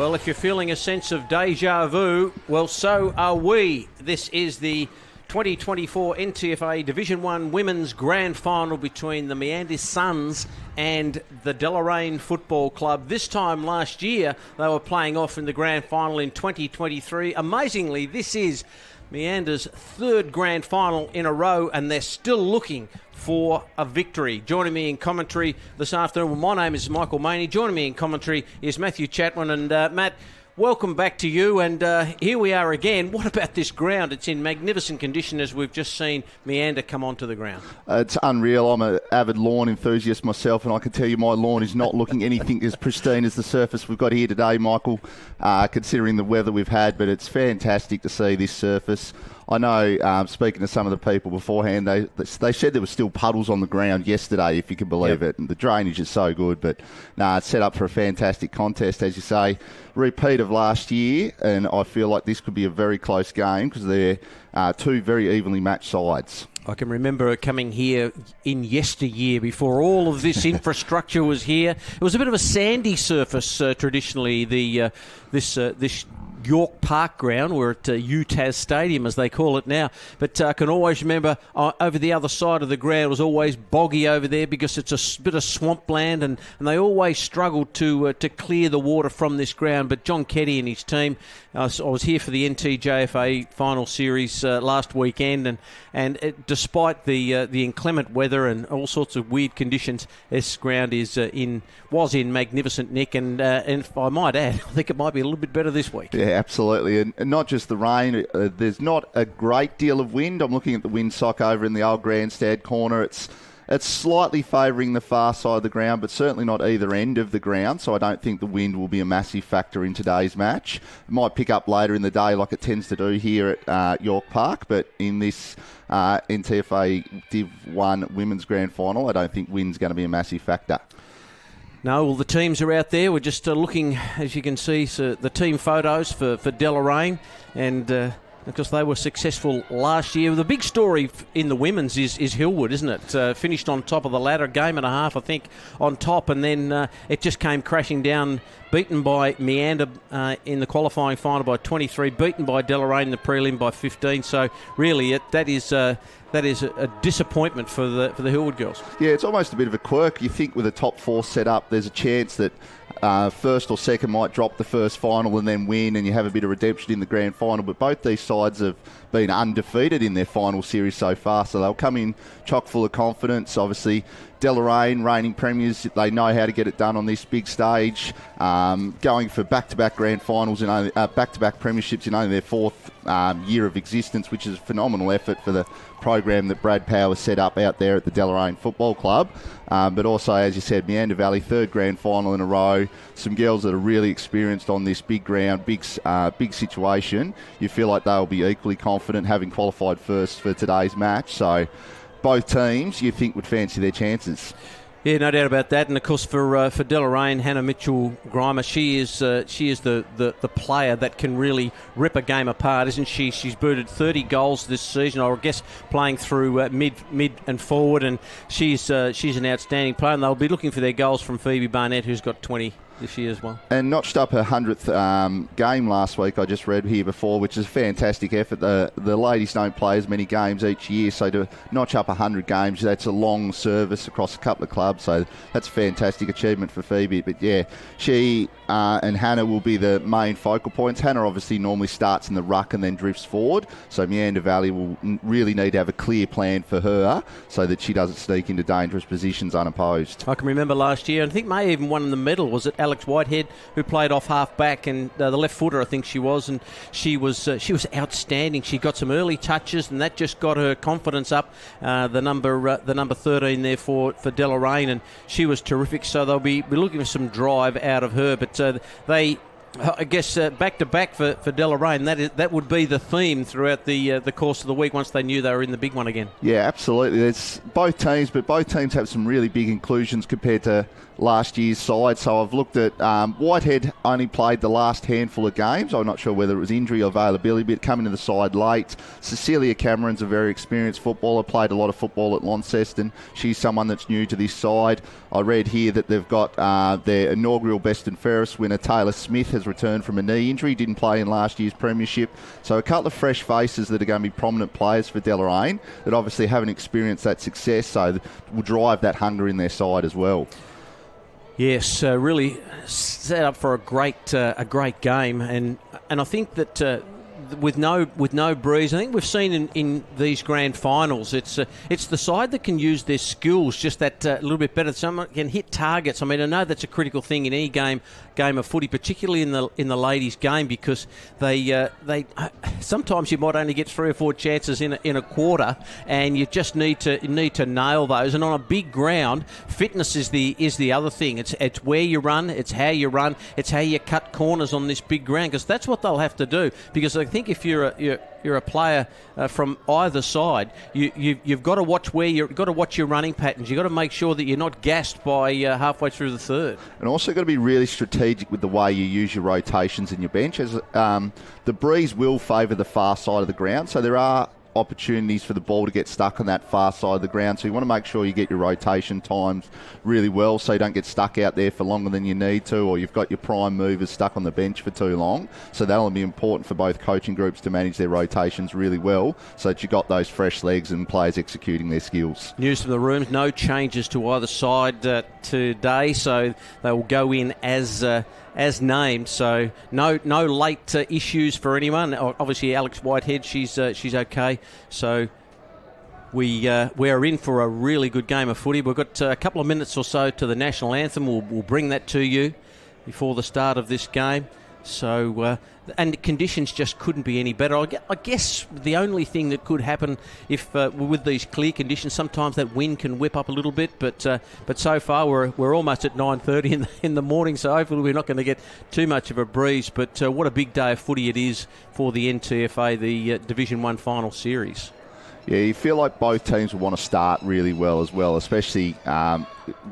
Well, if you're feeling a sense of deja vu, well, so are we. This is the 2024 Ntfa Division 1 Women's Grand Final between the Meander Suns and the Deloraine Football Club. This time last year, they were playing off in the Grand Final in 2023. Amazingly, this is Meander's third Grand Final in a row, and they're still looking for a victory. Joining me in commentary this afternoon, well, my name is Michael Maney. Joining me in commentary is Matthew Chatwin. And Matt, welcome back to you. And here we are again. What about this ground? It's in magnificent condition, as we've just seen Meander come onto the ground. It's unreal. I'm an avid lawn enthusiast myself, and I can tell you my lawn is not looking anything as pristine as the surface we've got here today, Michael, considering the weather we've had. But it's fantastic to see this surface. I know, speaking to some of the people beforehand, they said there were still puddles on the ground yesterday, if you can believe it. And the drainage is so good. But no, it's set up for a fantastic contest, as you say. Repeat of last year, and I feel like this could be a very close game because they're two very evenly matched sides. I can remember coming here in yesteryear before all of this infrastructure was here. It was a bit of a sandy surface traditionally, this York Park ground. We're at UTAS Stadium, as they call it now. But I can always remember over the other side of the ground was always boggy over there because it's a bit of swampland, and they always struggled to clear the water from this ground. But John Keddy and his team, I was here for the NTJFA final series last weekend, and despite the inclement weather and all sorts of weird conditions, this ground was in magnificent nick, and if I might add, I think it might be a little bit better this week. Yeah, absolutely. And not just the rain. There's not a great deal of wind. I'm looking at the wind sock over in the old grandstand corner. It's slightly favouring the far side of the ground, but certainly not either end of the ground, so I don't think the wind will be a massive factor in today's match. It might pick up later in the day like it tends to do here at York Park, but in this Ntfa Div 1 Women's Grand Final, I don't think wind's going to be a massive factor. No, well, the teams are out there. We're just looking, as you can see, the team photos for Deloraine, and because they were successful last year. The big story in the women's is Hillwood, isn't it? Finished on top of the ladder, game and a half, I think, on top, and then it just came crashing down, beaten by Meander in the qualifying final by 23, beaten by Deloraine in the prelim by 15. So really, that is a disappointment for the Hillwood girls. Yeah, it's almost a bit of a quirk. You think with a top four set up, there's a chance that first or second might drop the first final and then win, and you have a bit of redemption in the grand final. But both these sides have been undefeated in their final series so far, so they'll come in chock full of confidence. Obviously, Deloraine, reigning premiers, they know how to get it done on this big stage. Going for back-to-back grand finals and back-to-back premierships in only their fourth year of existence, which is a phenomenal effort for the program that Brad Power set up out there at the Deloraine Football Club. But also, as you said, Meander Valley, third grand final in a row. Some girls that are really experienced on this big ground, big situation. You feel like they'll be equally confident, having qualified first for today's match. So both teams, you think, would fancy their chances. Yeah, no doubt about that. And of course, for Deloraine, Hannah Mitchell-Grimer, she is the player that can really rip a game apart, isn't she? She's booted 30 goals this season, I guess, playing through mid and forward, and she's an outstanding player. And they'll be looking for their goals from Phoebe Barnett, who's got 20 this year as well. And notched up her 100th game last week, I just read here before, which is a fantastic effort. The ladies don't play as many games each year, so to notch up 100 games, that's a long service across a couple of clubs, so that's a fantastic achievement for Phoebe. But yeah, she and Hannah will be the main focal points. Hannah obviously normally starts in the ruck and then drifts forward, so Meander Valley will really need to have a clear plan for her so that she doesn't sneak into dangerous positions unopposed. I can remember last year, and I think May even won the medal, was it Alex Whitehead, who played off half back, and the left footer I think she was, and she was outstanding. She got some early touches, and that just got her confidence up. The number 13 there for Deloraine, and she was terrific. So they'll be looking for some drive out of her, but they. I guess back to back for Deloraine, that would be the theme throughout the course of the week once they knew they were in the big one again. Yeah, absolutely. There's both teams, but both teams have some really big inclusions compared to last year's side. So I've looked at Whitehead only played the last handful of games. I'm not sure whether it was injury or availability, but coming to the side late. Cecilia Cameron's a very experienced footballer, played a lot of football at Launceston. She's someone that's new to this side. I read here that they've got their inaugural Best and Fairest winner, Taylor Smith, has has returned from a knee injury, didn't play in last year's premiership. So a couple of fresh faces that are going to be prominent players for Deloraine that obviously haven't experienced that success, so will drive that hunger in their side as well. Yes, really set up for a great game, and I think that with no breeze, I think we've seen in these grand finals, it's the side that can use their skills just that little bit better. Someone can hit targets. I mean, I know that's a critical thing in any game of footy, particularly in the ladies' game, because they sometimes you might only get 3 or 4 chances in a quarter, and you just need to nail those. And on a big ground, fitness is the other thing. It's where you run, it's how you run, it's how you cut corners on this big ground, because that's what they'll have to do. Because I think if you're a player from either side, you've got to watch your running patterns. You've got to make sure that you're not gassed by halfway through the third. And also got to be really strategic with the way you use your rotations in your bench. As the breeze will favour the far side of the ground, so there are opportunities for the ball to get stuck on that far side of the ground. So you want to make sure you get your rotation times really well so you don't get stuck out there for longer than you need to, or you've got your prime movers stuck on the bench for too long. So that'll be important for both coaching groups to manage their rotations really well so that you've got those fresh legs and players executing their skills. News from the rooms, no changes to either side today, so they will go in as named, so no late issues for anyone. Obviously, Alex Whitehead, she's okay. So we're in for a really good game of footy. We've got a couple of minutes or so to the national anthem. We'll bring that to you before the start of this game. So and conditions just couldn't be any better. I guess the only thing that could happen if with these clear conditions, sometimes that wind can whip up a little bit. But so far we're almost at 9:30 in the morning, so hopefully we're not going to get too much of a breeze. But what a big day of footy it is for the Ntfa, the Division 1 final series. Yeah, you feel like both teams will want to start really well as well, especially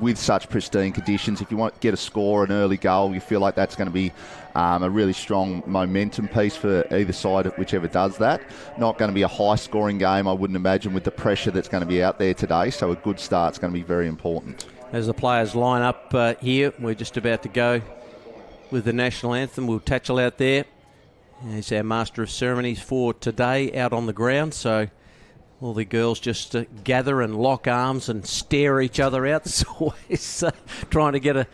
with such pristine conditions. If you want to get a score, an early goal, you feel like that's going to be a really strong momentum piece for either side, whichever does that. Not going to be a high-scoring game, I wouldn't imagine, with the pressure that's going to be out there today, so a good start's going to be very important. As the players line up here, we're just about to go with the national anthem. We'll Tatchell out there. He's our master of ceremonies for today out on the ground, so all the girls just gather and lock arms and stare each other out. It's always trying to get an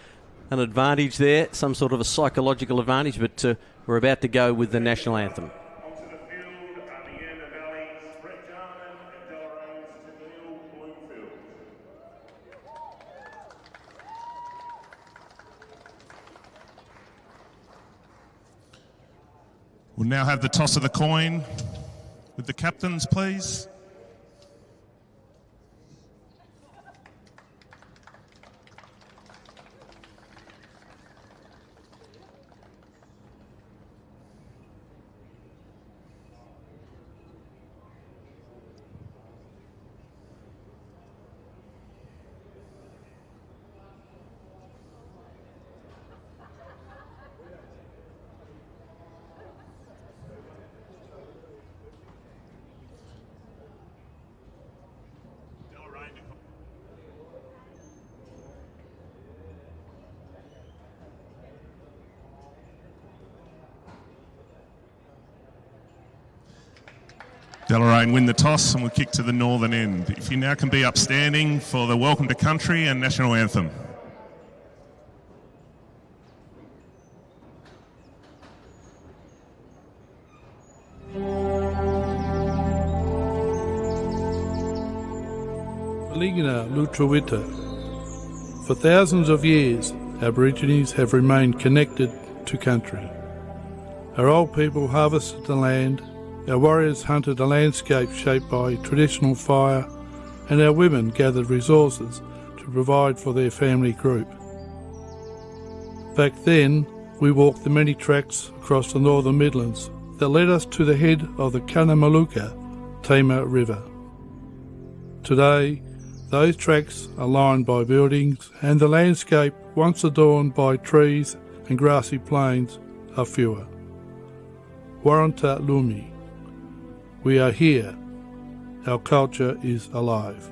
advantage there, some sort of a psychological advantage, but we're about to go with the national anthem. We'll now have the toss of the coin with the captains, please. Deloraine win the toss and we'll kick to the northern end. If you now can be upstanding for the Welcome to Country and National Anthem. Ligina Lutruwita. For thousands of years, Aborigines have remained connected to country. Our old people harvested the land, our warriors hunted a landscape shaped by traditional fire, and our women gathered resources to provide for their family group. Back then, we walked the many tracks across the northern Midlands that led us to the head of the Cunnamulla Tamar River. Today, those tracks are lined by buildings, and the landscape, once adorned by trees and grassy plains, are fewer. Warranta Lumi. We are here. Our culture is alive.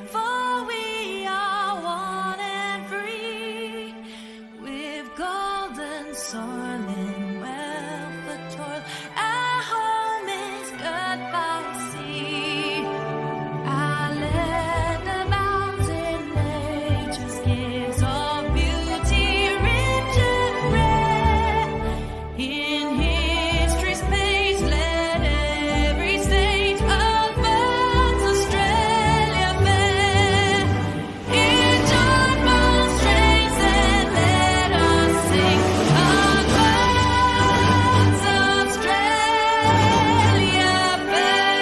for we are one and free. With golden soil and wealth of toil, our home is girt by sea. Our land abounds in nature's gifts of beauty, rich and rare. In history's page, let every stage of Earth's Australia bear. In joy both strains and let us sing across Australia fair.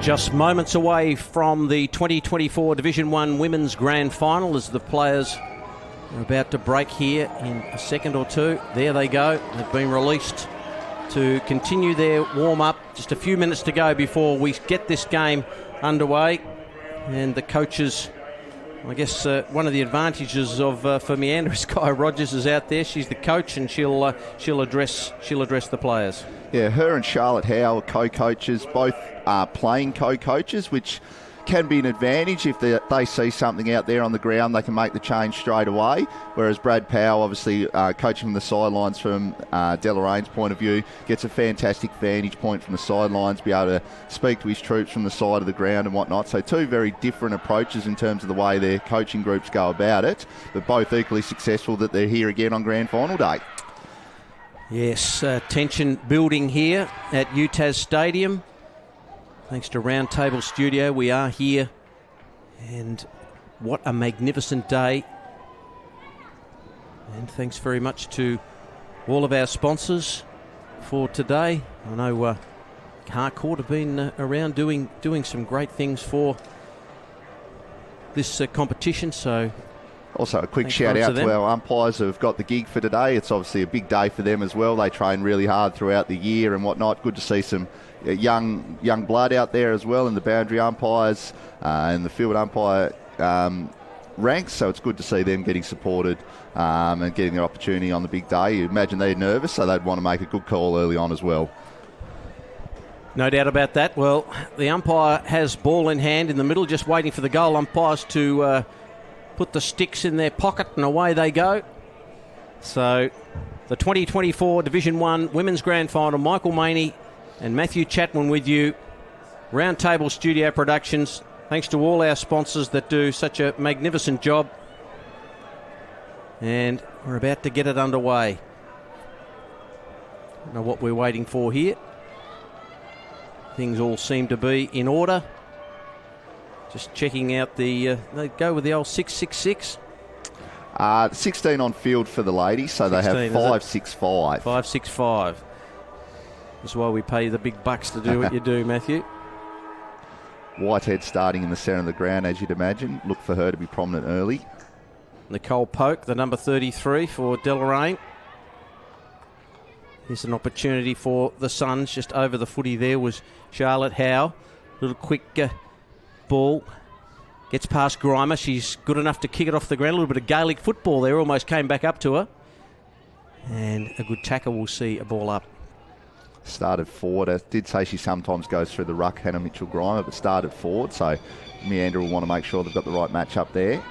Just moments away from the 2024 Division 1 Women's Grand Final as the players are about to break here in a second or two. There they go. They've been released to continue their warm-up. Just a few minutes to go before we get this game underway. And the coaches, I guess one of the advantages of for Meander is Kai Rogers is out there. She's the coach, and she'll address the players. Yeah, her and Charlotte Howe are co-coaches, both are playing co-coaches, which can be an advantage. If they see something out there on the ground, they can make the change straight away. Whereas Brad Powell, obviously coaching from the sidelines from Delorain's point of view, gets a fantastic vantage point from the sidelines, be able to speak to his troops from the side of the ground and whatnot. So two very different approaches in terms of the way their coaching groups go about it, but both equally successful that they're here again on Grand Final day. Yes, tension building here at UTAS Stadium. Thanks to Round Table Studio, we are here. And what a magnificent day. And thanks very much to all of our sponsors for today. I know Harcourt have been around doing some great things for this competition, so... Also, a quick shout out to our umpires who have got the gig for today. It's obviously a big day for them as well. They train really hard throughout the year and whatnot. Good to see some young blood out there as well in the boundary umpires and the field umpire ranks. So it's good to see them getting supported and getting an opportunity on the big day. You imagine they're nervous, so they'd want to make a good call early on as well. No doubt about that. Well, the umpire has ball in hand in the middle, just waiting for the goal umpires to... put the sticks in their pocket and away they go. So the 2024 Division 1 Women's Grand Final, Michael Maney and Matthew Chatwin with you. Round Table Studio Productions. Thanks to all our sponsors that do such a magnificent job. And we're about to get it underway. Don't know what we're waiting for here. Things all seem to be in order. Just checking out they go with the old 666. 16 on field for the ladies, so they have 565. 565. That's why we pay the big bucks to do what you do, Matthew. Whitehead starting in the centre of the ground, as you'd imagine. Look for her to be prominent early. Nicole Polk, the number 33 for Deloraine. Here's an opportunity for the Suns. Just over the footy there was Charlotte Howe. Little quick... ball gets past Grimer. She's good enough to kick it off the ground. A little bit of Gaelic football there. Almost came back up to her. And a good tackle will see a ball up. Started forward. I did say she sometimes goes through the ruck, Hannah Mitchell-Grimer, but started forward. So Meander will want to make sure they've got the right match up there.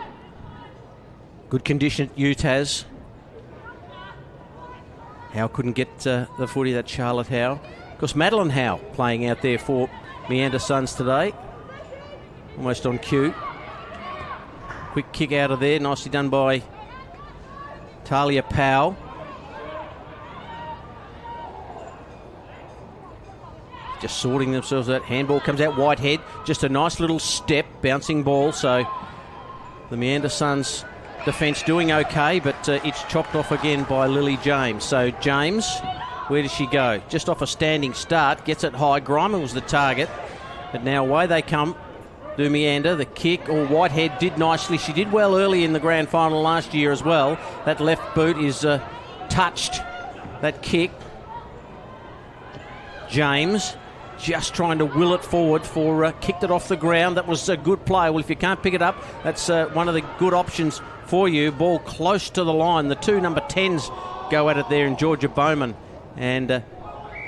Good condition at UTAS. Howe couldn't get the footy, that Charlotte Howe. Of course, Madeline Howe playing out there for Meander Suns today. Almost on cue. Quick kick out of there. Nicely done by Talia Powell. Just sorting themselves out. Handball comes out. Whitehead. Just a nice little step. Bouncing ball. So the Meander Suns defence doing okay, but it's chopped off again by Lily James. So James, where does she go? Just off a standing start. Gets it high. Grimer was the target. But now away they come. Do Meander, the kick, or Whitehead did nicely. She did well early in the grand final last year as well. That left boot is touched, that kick. James just trying to will it forward for kicked it off the ground. That was a good play. Well, if you can't pick it up, that's one of the good options for you. Ball close to the line. The two number 10s go at it there in Georgia Bowman and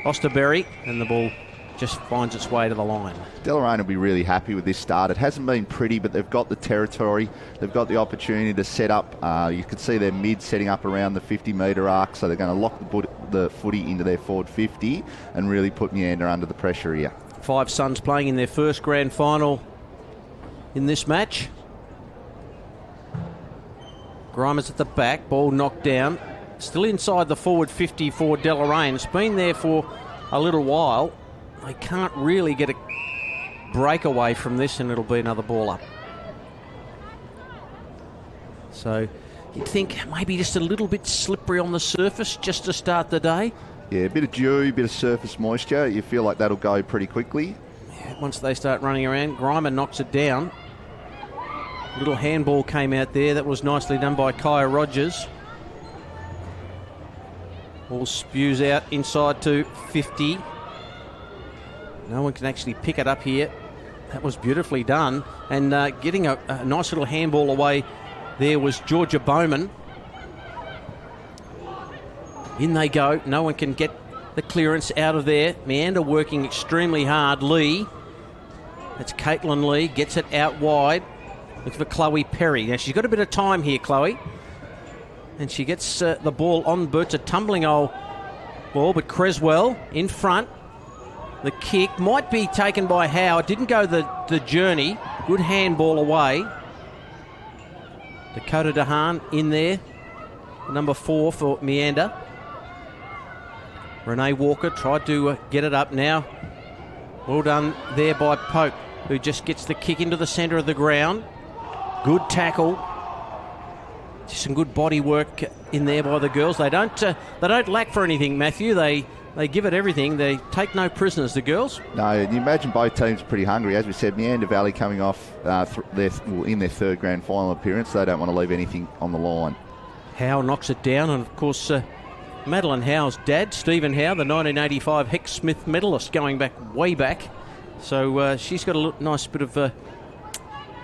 Osterberry, and the ball just finds its way to the line. Deloraine will be really happy with this start. It hasn't been pretty, but they've got the territory. They've got the opportunity to set up. You can see their mid setting up around the 50-metre arc, so they're going to lock the footy into their forward 50 and really put Meander under the pressure here. 5 Suns playing in their first grand final in this match. Grimer's at the back, ball knocked down. Still inside the forward 50 for Deloraine. It's been there for a little while. They can't really get a breakaway from this, and it'll be another ball up. So you'd think maybe just a little bit slippery on the surface just to start the day. Yeah, a bit of dew, a bit of surface moisture. You feel like that'll go pretty quickly. Yeah, once they start running around, Grimer knocks it down. Little handball came out there. That was nicely done by Kaya Rogers. Ball spews out inside to 50. No one can actually pick it up here. That was beautifully done. And getting a nice little handball away there was Georgia Bowman. In they go. No one can get the clearance out of there. Meander working extremely hard. Lee. That's Caitlin Lee. Gets it out wide. Looks for Chloe Perry. Now she's got a bit of time here, Chloe. And she gets the ball on Boots. A tumbling old ball, but Creswell in front. The kick might be taken by Howe. It didn't go the journey. Good handball away. Dakota DeHaan in there. Number 4 for Meander. Renee Walker tried to get it up now. Well done there by Pope, who just gets the kick into the centre of the ground. Good tackle. Just some good body work in there by the girls. They don't lack for anything, Matthew. They give it everything. They take no prisoners, the girls. No, you imagine both teams are pretty hungry. As we said, Meander Valley coming off in their third grand final appearance. They don't want to leave anything on the line. Howe knocks it down, and of course Madeline Howe's dad, Stephen Howe, the 1985 Heck Smith medalist, going back way back. So she's got a nice bit of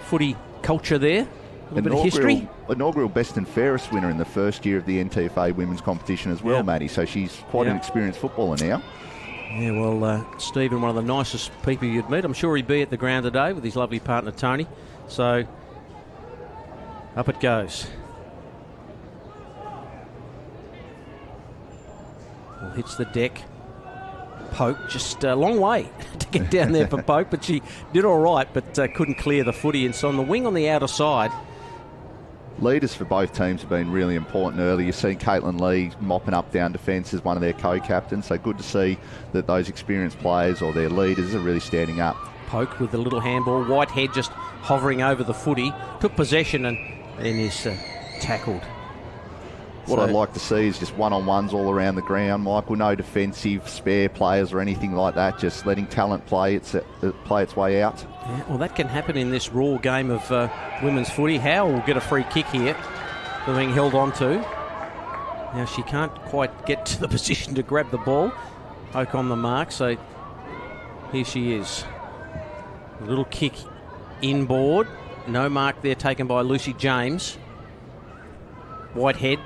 footy culture there. A little bit of history. Inaugural best and fairest winner in the first year of the Ntfa women's competition as well, Maddie. So she's quite an experienced footballer now. Yeah, well, Stephen, one of the nicest people you'd meet. I'm sure he'd be at the ground today with his lovely partner, Tony. So, up it goes. Well, hits the deck. Pope, just a long way to get down there for Pope, but she did all right, but couldn't clear the footy. And so on the wing on the outer side. Leaders for both teams have been really important early. You've seen Caitlin Lee mopping up down defence as one of their co-captains, so good to see that those experienced players or their leaders are really standing up. Poke with the little handball. Whitehead just hovering over the footy. Took possession and then is tackled. What I'd like to see is just one-on-ones all around the ground, Michael. No defensive spare players or anything like that. Just letting talent play its way out. Yeah, well, that can happen in this raw game of women's footy. Howe will get a free kick here for being held on to. Now she can't quite get to the position to grab the ball. Poke on the mark, so here she is. A little kick inboard. No mark there taken by Lucy James. Whitehead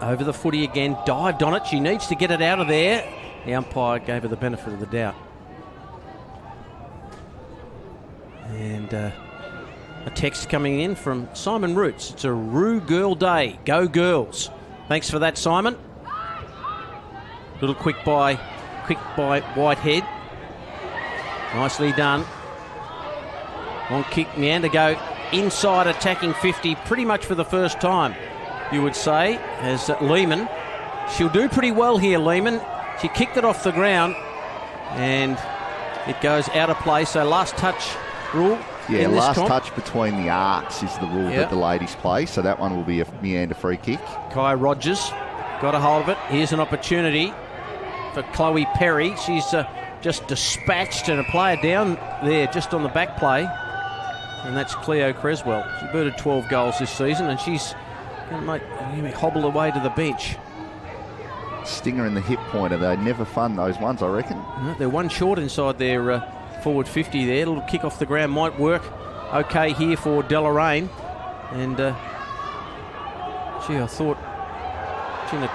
over the footy again, dived on it. She needs to get it out of there. The umpire gave her the benefit of the doubt. And a text coming in from Simon Roots. It's a Roo Girl Day. Go Girls. Thanks for that, Simon. Little quick by Whitehead. Nicely done. Long kick, Meander go inside, attacking 50 pretty much for the first time, you would say, as Lehman. She'll do pretty well here, Lehman. She kicked it off the ground and it goes out of play. So last touch rule. Yeah, last touch between the arcs is the rule that the ladies play. So that one will be a Meander free kick. Kai Rogers got a hold of it. Here's an opportunity for Chloe Perry. She's just dispatched and a player down there just on the back play. And that's Cleo Creswell. She booted 12 goals this season and she's going to hobble away to the bench. Stinger in the hip pointer. They're never fun, those ones, I reckon. No, they're one short inside their forward 50 there. A little kick off the ground might work okay here for Deloraine. And, I thought Gina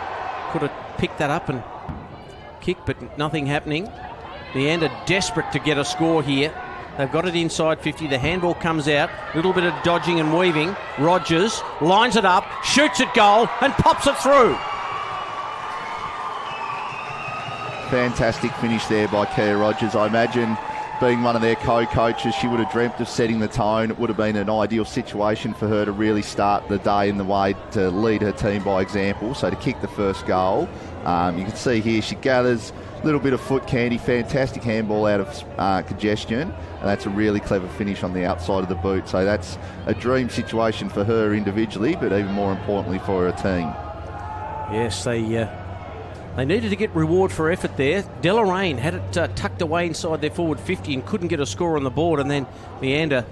could have picked that up and kicked, but nothing happening. Meander desperate to get a score here. They've got it inside 50. The handball comes out. A little bit of dodging and weaving. Rogers lines it up, shoots at goal and pops it through. Fantastic finish there by Kia Rogers. I imagine being one of their co-coaches, she would have dreamt of setting the tone. It would have been an ideal situation for her to really start the day in the way to lead her team by example. So to kick the first goal, you can see here she gathers a little bit of foot candy, fantastic handball out of congestion, and that's a really clever finish on the outside of the boot. So that's a dream situation for her individually, but even more importantly for her team. Yes, they needed to get reward for effort there. Deloraine had it tucked away inside their forward 50 and couldn't get a score on the board, and then Meander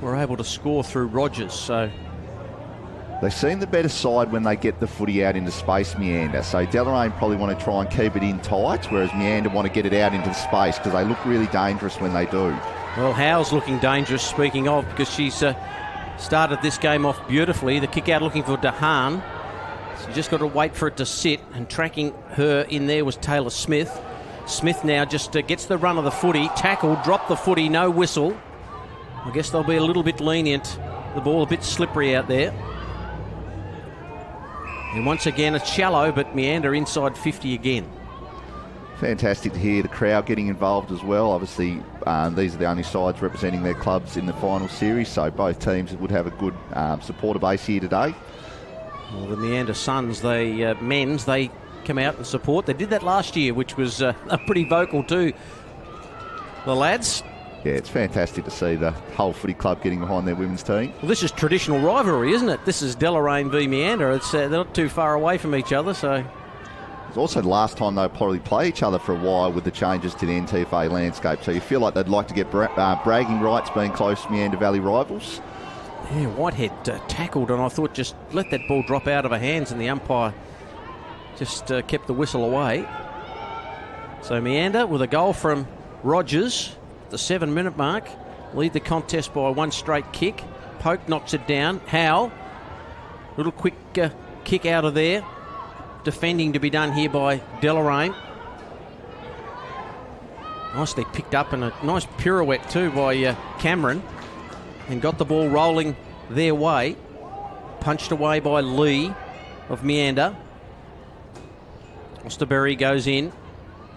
were able to score through Rogers. So they seem the better side when they get the footy out into space, Meander. So Deloraine probably want to try and keep it in tight, whereas Meander want to get it out into the space because they look really dangerous when they do. Well, Howe's looking dangerous, speaking of, because she's started this game off beautifully. The kick out looking for DeHaan. So you just got to wait for it to sit, and tracking her in there was Taylor Smith. Smith now just gets the run of the footy, tackle, drop the footy, no whistle. I guess they'll be a little bit lenient. The ball a bit slippery out there. And once again, it's shallow, but Meander inside 50 again. Fantastic to hear the crowd getting involved as well. Obviously, these are the only sides representing their clubs in the final series, so both teams would have a good supporter base here today. Well, the Meander Suns, they come out and support. They did that last year, which was pretty vocal too. The lads. Yeah, it's fantastic to see the whole footy club getting behind their women's team. Well, this is traditional rivalry, isn't it? This is Deloraine v Meander. They're not too far away from each other, so. It's also the last time they'll probably play each other for a while with the changes to the Ntfa landscape. So you feel like they'd like to get bragging rights being close Meander Valley rivals. Yeah, Whitehead tackled, and I thought just let that ball drop out of her hands, and the umpire just kept the whistle away. So Meander with a goal from Rogers at the 7-minute mark, lead the contest by one straight kick. Poke knocks it down. Howe, little quick kick out of there. Defending to be done here by Deloraine. Nicely picked up, and a nice pirouette too by Cameron. And got the ball rolling their way. Punched away by Lee of Meander. Osterberry goes in.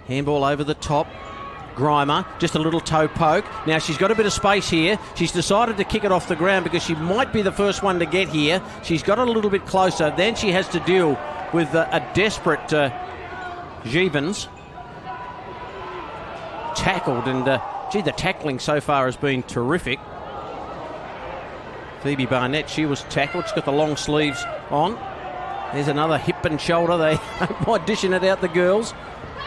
Handball over the top. Grimer, just a little toe poke. Now she's got a bit of space here. She's decided to kick it off the ground because she might be the first one to get here. She's got a little bit closer. Then she has to deal with a desperate Jeevens. Tackled, and the tackling so far has been terrific. Phoebe Barnett, she was tackled. She's got the long sleeves on. There's another hip and shoulder. They might dishing it out, the girls.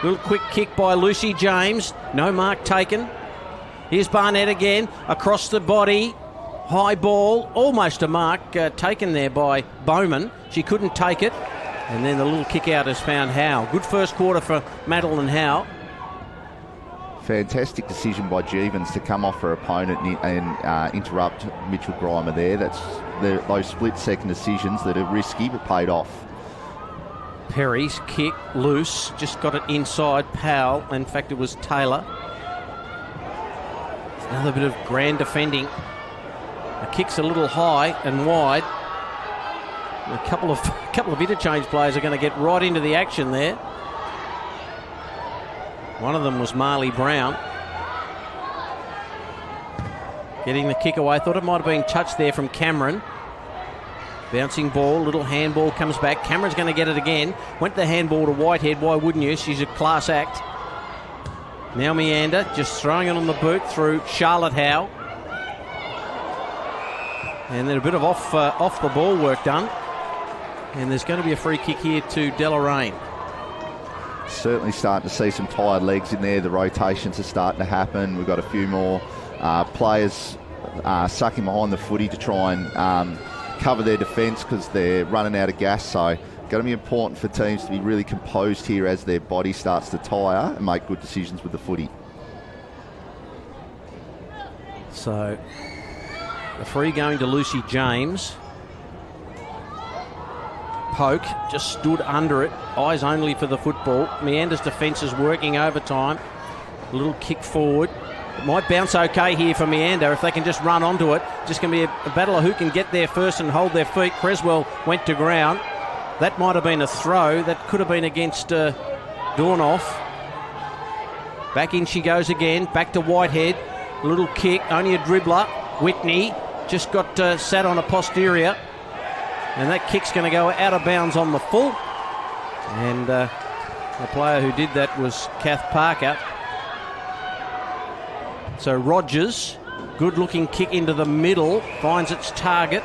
Little quick kick by Lucy James. No mark taken. Here's Barnett again. Across the body. High ball. Almost a mark taken there by Bowman. She couldn't take it. And then the little kick out has found Howe. Good first quarter for Madeline Howe. Fantastic decision by Jeevens to come off her opponent and interrupt Mitchell Grimer there. Those split-second decisions that are risky but paid off. Perry's kick loose, just got it inside Powell. In fact, it was Taylor. Another bit of grand defending. The kick's a little high and wide. A couple of interchange players are going to get right into the action there. One of them was Marley Brown. Getting the kick away. Thought it might have been touched there from Cameron. Bouncing ball, little handball comes back. Cameron's going to get it again. Went the handball to Whitehead. Why wouldn't you? She's a class act. Now Meander just throwing it on the boot through Charlotte Howe. And then a bit of off the ball work done. And there's going to be a free kick here to Deloraine. Certainly starting to see some tired legs in there. The rotations are starting to happen. We've got a few more players sucking behind the footy to try and cover their defence because they're running out of gas. So going to be important for teams to be really composed here as their body starts to tire and make good decisions with the footy. So the free going to Lucy James. Poke just stood under it, eyes only for the football. Meander's defence is working overtime. A little kick forward. It might bounce okay here for Meander if they can just run onto it. Just going to be a battle of who can get there first and hold their feet. Creswell went to ground. That might have been a throw. That could have been against Dornoff. Back in she goes again. Back to Whitehead. A little kick. Only a dribbler. Whitney just got sat on a posterior. And that kick's going to go out of bounds on the full. And the player who did that was Kath Parker. So Rogers, good looking kick into the middle, finds its target.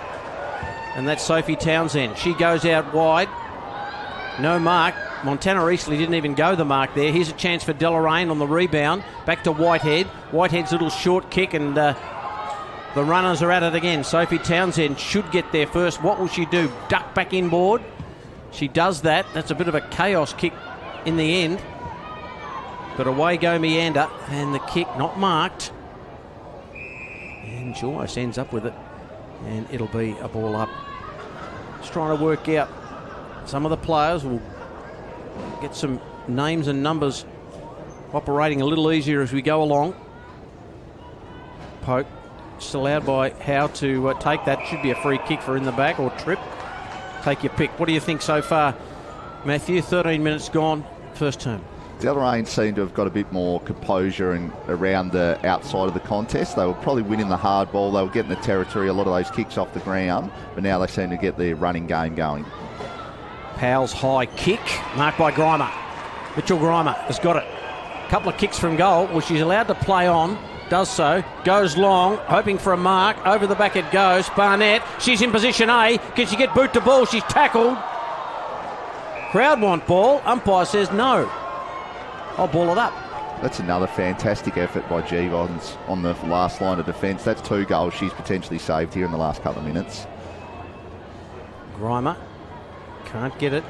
And that's Sophie Townsend. She goes out wide. No mark. Montana Eastley didn't even go the mark there. Here's a chance for Deloraine on the rebound. Back to Whitehead. Whitehead's little short kick, and the runners are at it again. Sophie Townsend should get there first. What will she do? Duck back inboard. She does that. That's a bit of a chaos kick in the end. But away go Meander, and the kick not marked. And Joyce ends up with it, and it'll be a ball up. Just trying to work out. Some of the players will get some names and numbers operating a little easier as we go along. Poke. Just allowed by Howe to take that. Should be a free kick for in the back or trip. Take your pick. What do you think so far, Matthew? 13 minutes gone, first term. Deloraine seemed to have got a bit more composure and around the outside of the contest. They were probably winning the hard ball. They were getting the territory, a lot of those kicks off the ground, but now they seem to get their running game going. Powell's high kick, marked by Grimer. Mitchell Grimer has got it. A couple of kicks from goal, which she's allowed to play on. Does so, goes long, hoping for a mark. Over the back it goes. Barnett, she's in position A. Can she get boot to ball? She's tackled. Crowd want ball. Umpire says no. I'll ball it up. That's another fantastic effort by Givons on the last line of defence. That's 2 goals she's potentially saved here in the last couple of minutes. Grimer can't get it.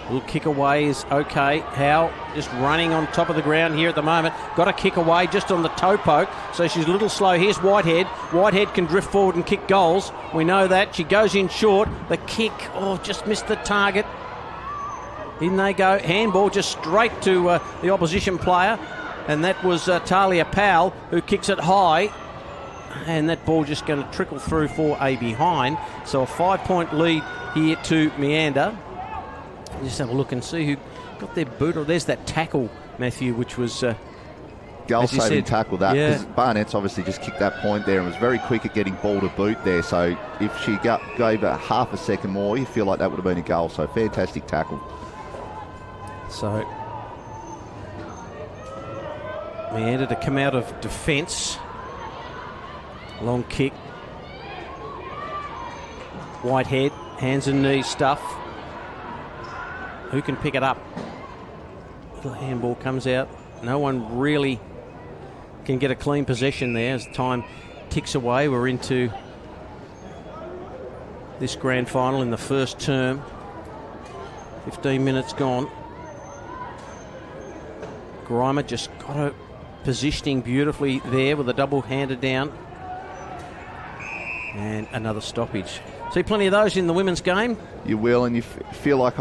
Little kick away is okay. Howe just running on top of the ground here at the moment. Got a kick away just on the toe poke, so she's a little slow. Here's Whitehead. Whitehead can drift forward and kick goals. We know that. She goes in short. The kick, just missed the target. In they go. Handball just straight to the opposition player, and that was Talia Powell, who kicks it high. And that ball just going to trickle through for a behind. So a 5-point lead here to Meander. Just have a look and see who got their boot. There's that tackle, Matthew, which was... goal-saving tackle, that. Yeah. Because Barnett's obviously just kicked that point there and was very quick at getting ball to boot there. So if she gave it half a second more, you feel like that would have been a goal. So fantastic tackle. So Meander to come out of defence. Long kick. Whitehead, hands and knees stuff. Who can pick it up? Little handball comes out. No one really can get a clean possession there as time ticks away. We're into this grand final in the first term. 15 minutes gone. Grimer just got her positioning beautifully there with a double-handed down. And another stoppage. See plenty of those in the women's game. You will, and you feel like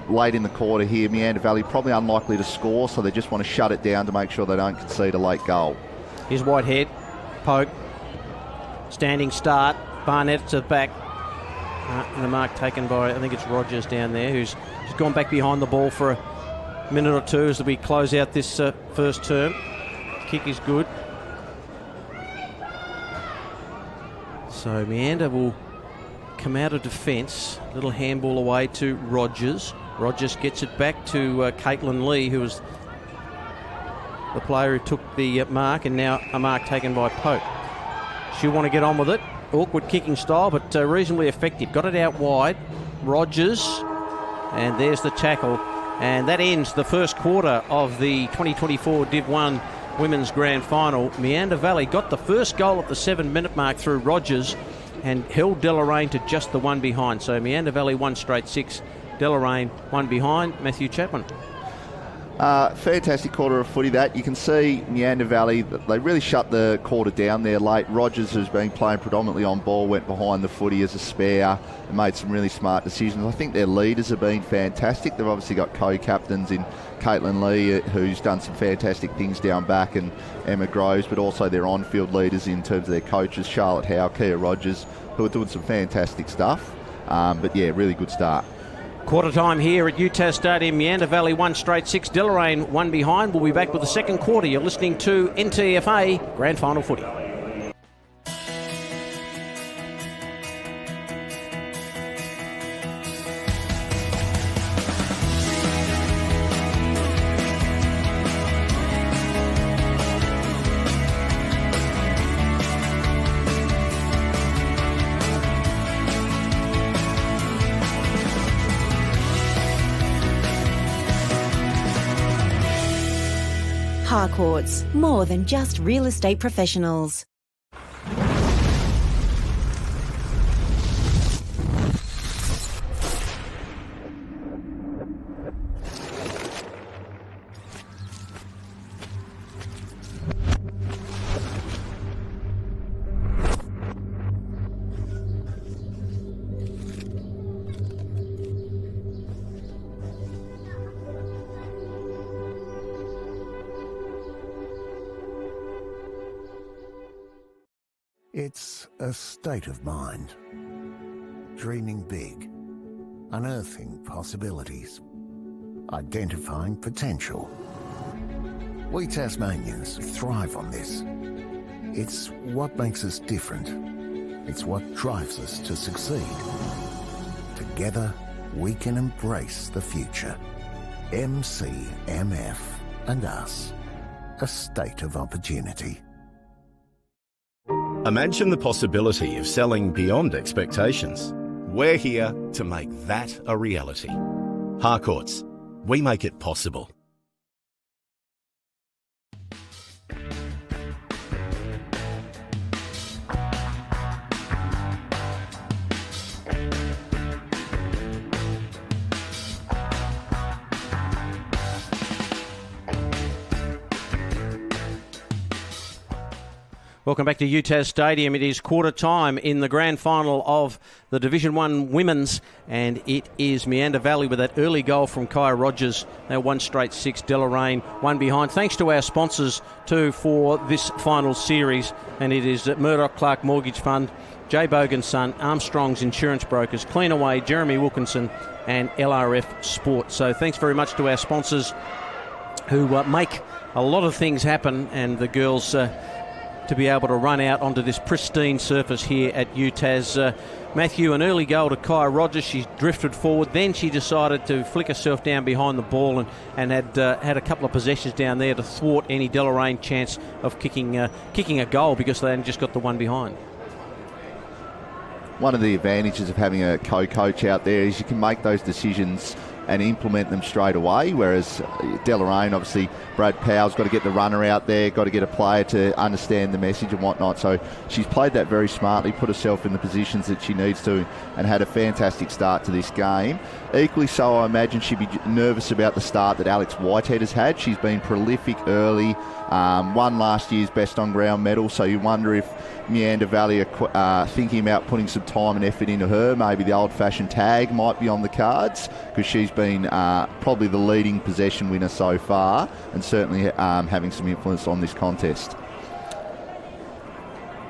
late in the quarter here, Meander Valley probably unlikely to score, so they just want to shut it down to make sure they don't concede a late goal. Here's Whitehead. Poke. Standing start. Barnett to the back. And the mark taken by, I think it's Rogers down there, who's gone back behind the ball for a minute or two as we close out this first term. Kick is good. So Meander will come out of defence. Little handball away to Rogers. Rogers gets it back to Caitlin Lee, who was the player who took the mark, and now a mark taken by Pope. She'll want to get on with it. Awkward kicking style, but reasonably effective. Got it out wide. Rogers, and there's the tackle. And that ends the first quarter of the 2024 Div 1 Women's Grand Final. Meander Valley got the first goal at the 7-minute mark through Rogers and held Deloraine to just the one behind. So Meander Valley 1 straight 6, Deloraine 1 behind. Matthew Chapman. Fantastic quarter of footy that. You can see Meander Valley, they really shut the quarter down there late. Rogers, who's been playing predominantly on ball, went behind the footy as a spare and made some really smart decisions. I think their leaders have been fantastic. They've obviously got co-captains in Caitlin Lee, who's done some fantastic things down back, and Emma Groves, but also their on-field leaders in terms of their coaches, Charlotte Howe, Kia Rogers, who are doing some fantastic stuff. But yeah, really good start. Quarter time here at UTAS Stadium. Meander Valley 1 straight 6. Deloraine 1 behind. We'll be back with the second quarter. You're listening to Ntfa Grand Final Footy. Harcourts, more than just real estate professionals. It's a state of mind. Dreaming big. Unearthing possibilities. Identifying potential. We Tasmanians thrive on this. It's what makes us different. It's what drives us to succeed. Together, we can embrace the future. MCMF and us. A state of opportunity. Imagine the possibility of selling beyond expectations. We're here to make that a reality. Harcourts, we make it possible. Welcome back to UTAS Stadium. It is quarter time in the grand final of the Division 1 Women's, and it is Meander Valley with that early goal from Kia Rogers. They're 1 straight 6, Deloraine 1 behind. Thanks to our sponsors too for this final series, and it is Murdoch Clark Mortgage Fund, J. Bogan Son, Armstrong's Insurance Brokers, Cleanaway, Jeremy Wilkinson and LRF Sport. So thanks very much to our sponsors who make a lot of things happen, and the girls to be able to run out onto this pristine surface here at UTAS. Matthew, an early goal to Kia Rogers. She drifted forward. Then she decided to flick herself down behind the ball and had a couple of possessions down there to thwart any Deloraine chance of kicking a goal, because they hadn't just got the one behind. One of the advantages of having a co-coach out there is you can make those decisions and implement them straight away, whereas Deloraine, obviously, Brad Powell's got to get the runner out there, got to get a player to understand the message and whatnot. So she's played that very smartly, put herself in the positions that she needs to, and had a fantastic start to this game. Equally so, I imagine she'd be nervous about the start that Alex Whitehead has had. She's been prolific early, won last year's Best On Ground medal, so you wonder if Meander Valley are thinking about putting some time and effort into her. Maybe the old-fashioned tag might be on the cards, because she's been probably the leading possession winner so far, and certainly having some influence on this contest.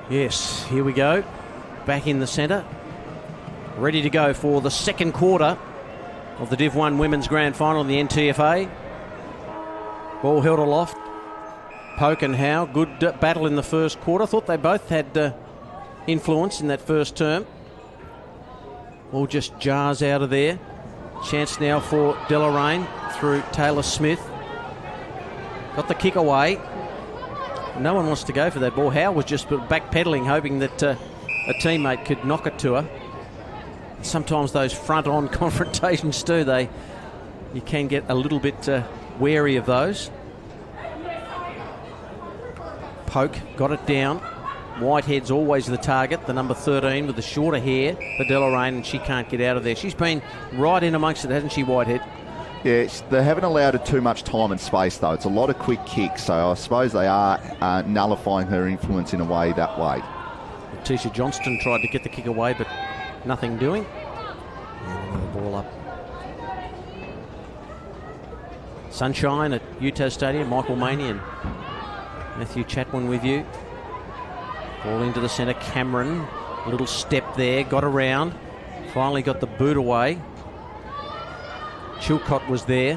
Yes, here we go. Back in the centre. Ready to go for the second quarter of the Div 1 Women's Grand Final in the Ntfa. Ball held aloft. Poke and Howe, good battle in the first quarter. Thought they both had influence in that first term. All just jars out of there. Chance now for Deloraine through Taylor Smith. Got the kick away. No one wants to go for that ball. Howe was just backpedaling, hoping that a teammate could knock it to her. Sometimes those front-on confrontations too, you can get a little bit wary of those. Poke got it down. Whitehead's always the target, the number 13 with the shorter hair for Deloraine, and she can't get out of there. She's been right in amongst it, hasn't she, Whitehead? Yeah, they haven't allowed her too much time and space, though. It's a lot of quick kicks, so I suppose they are nullifying her influence in a way that way. Tisha Johnston tried to get the kick away, but nothing doing. And another ball up. Sunshine at Utah Stadium. Michael Maney and Matthew Chatwin with you. Ball into the centre. Cameron, a little step there, got around. Finally got the boot away. Chilcott was there.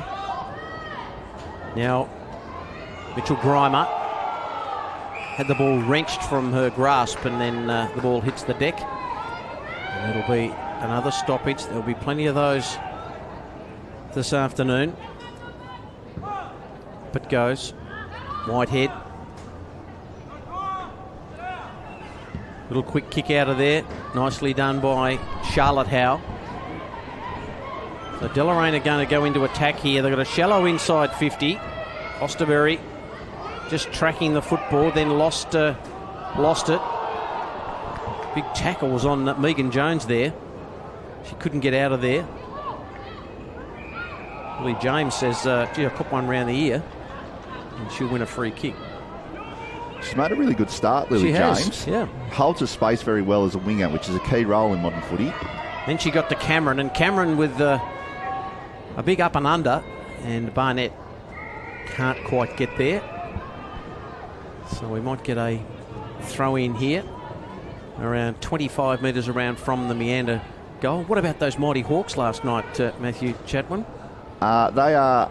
Now Mitchell Grimer had the ball wrenched from her grasp, and then the ball hits the deck. And it'll be another stoppage. There'll be plenty of those this afternoon. But goes Whitehead. Little quick kick out of there. Nicely done by Charlotte Howe. So Deloraine are going to go into attack here. They've got a shallow inside 50. Osterberry just tracking the football, then lost it. Big tackle was on Megan Jones there. She couldn't get out of there. Billy James says, gee, I put one round the ear, and she'll win a free kick. She's made a really good start, Lily James. Yeah. Holds her space very well as a winger, which is a key role in modern footy. Then she got to Cameron, and Cameron with a big up and under, and Barnett can't quite get there. So we might get a throw in here, around 25 metres around from the Meander goal. What about those Mighty Hawks last night, Matthew Chatwin? They are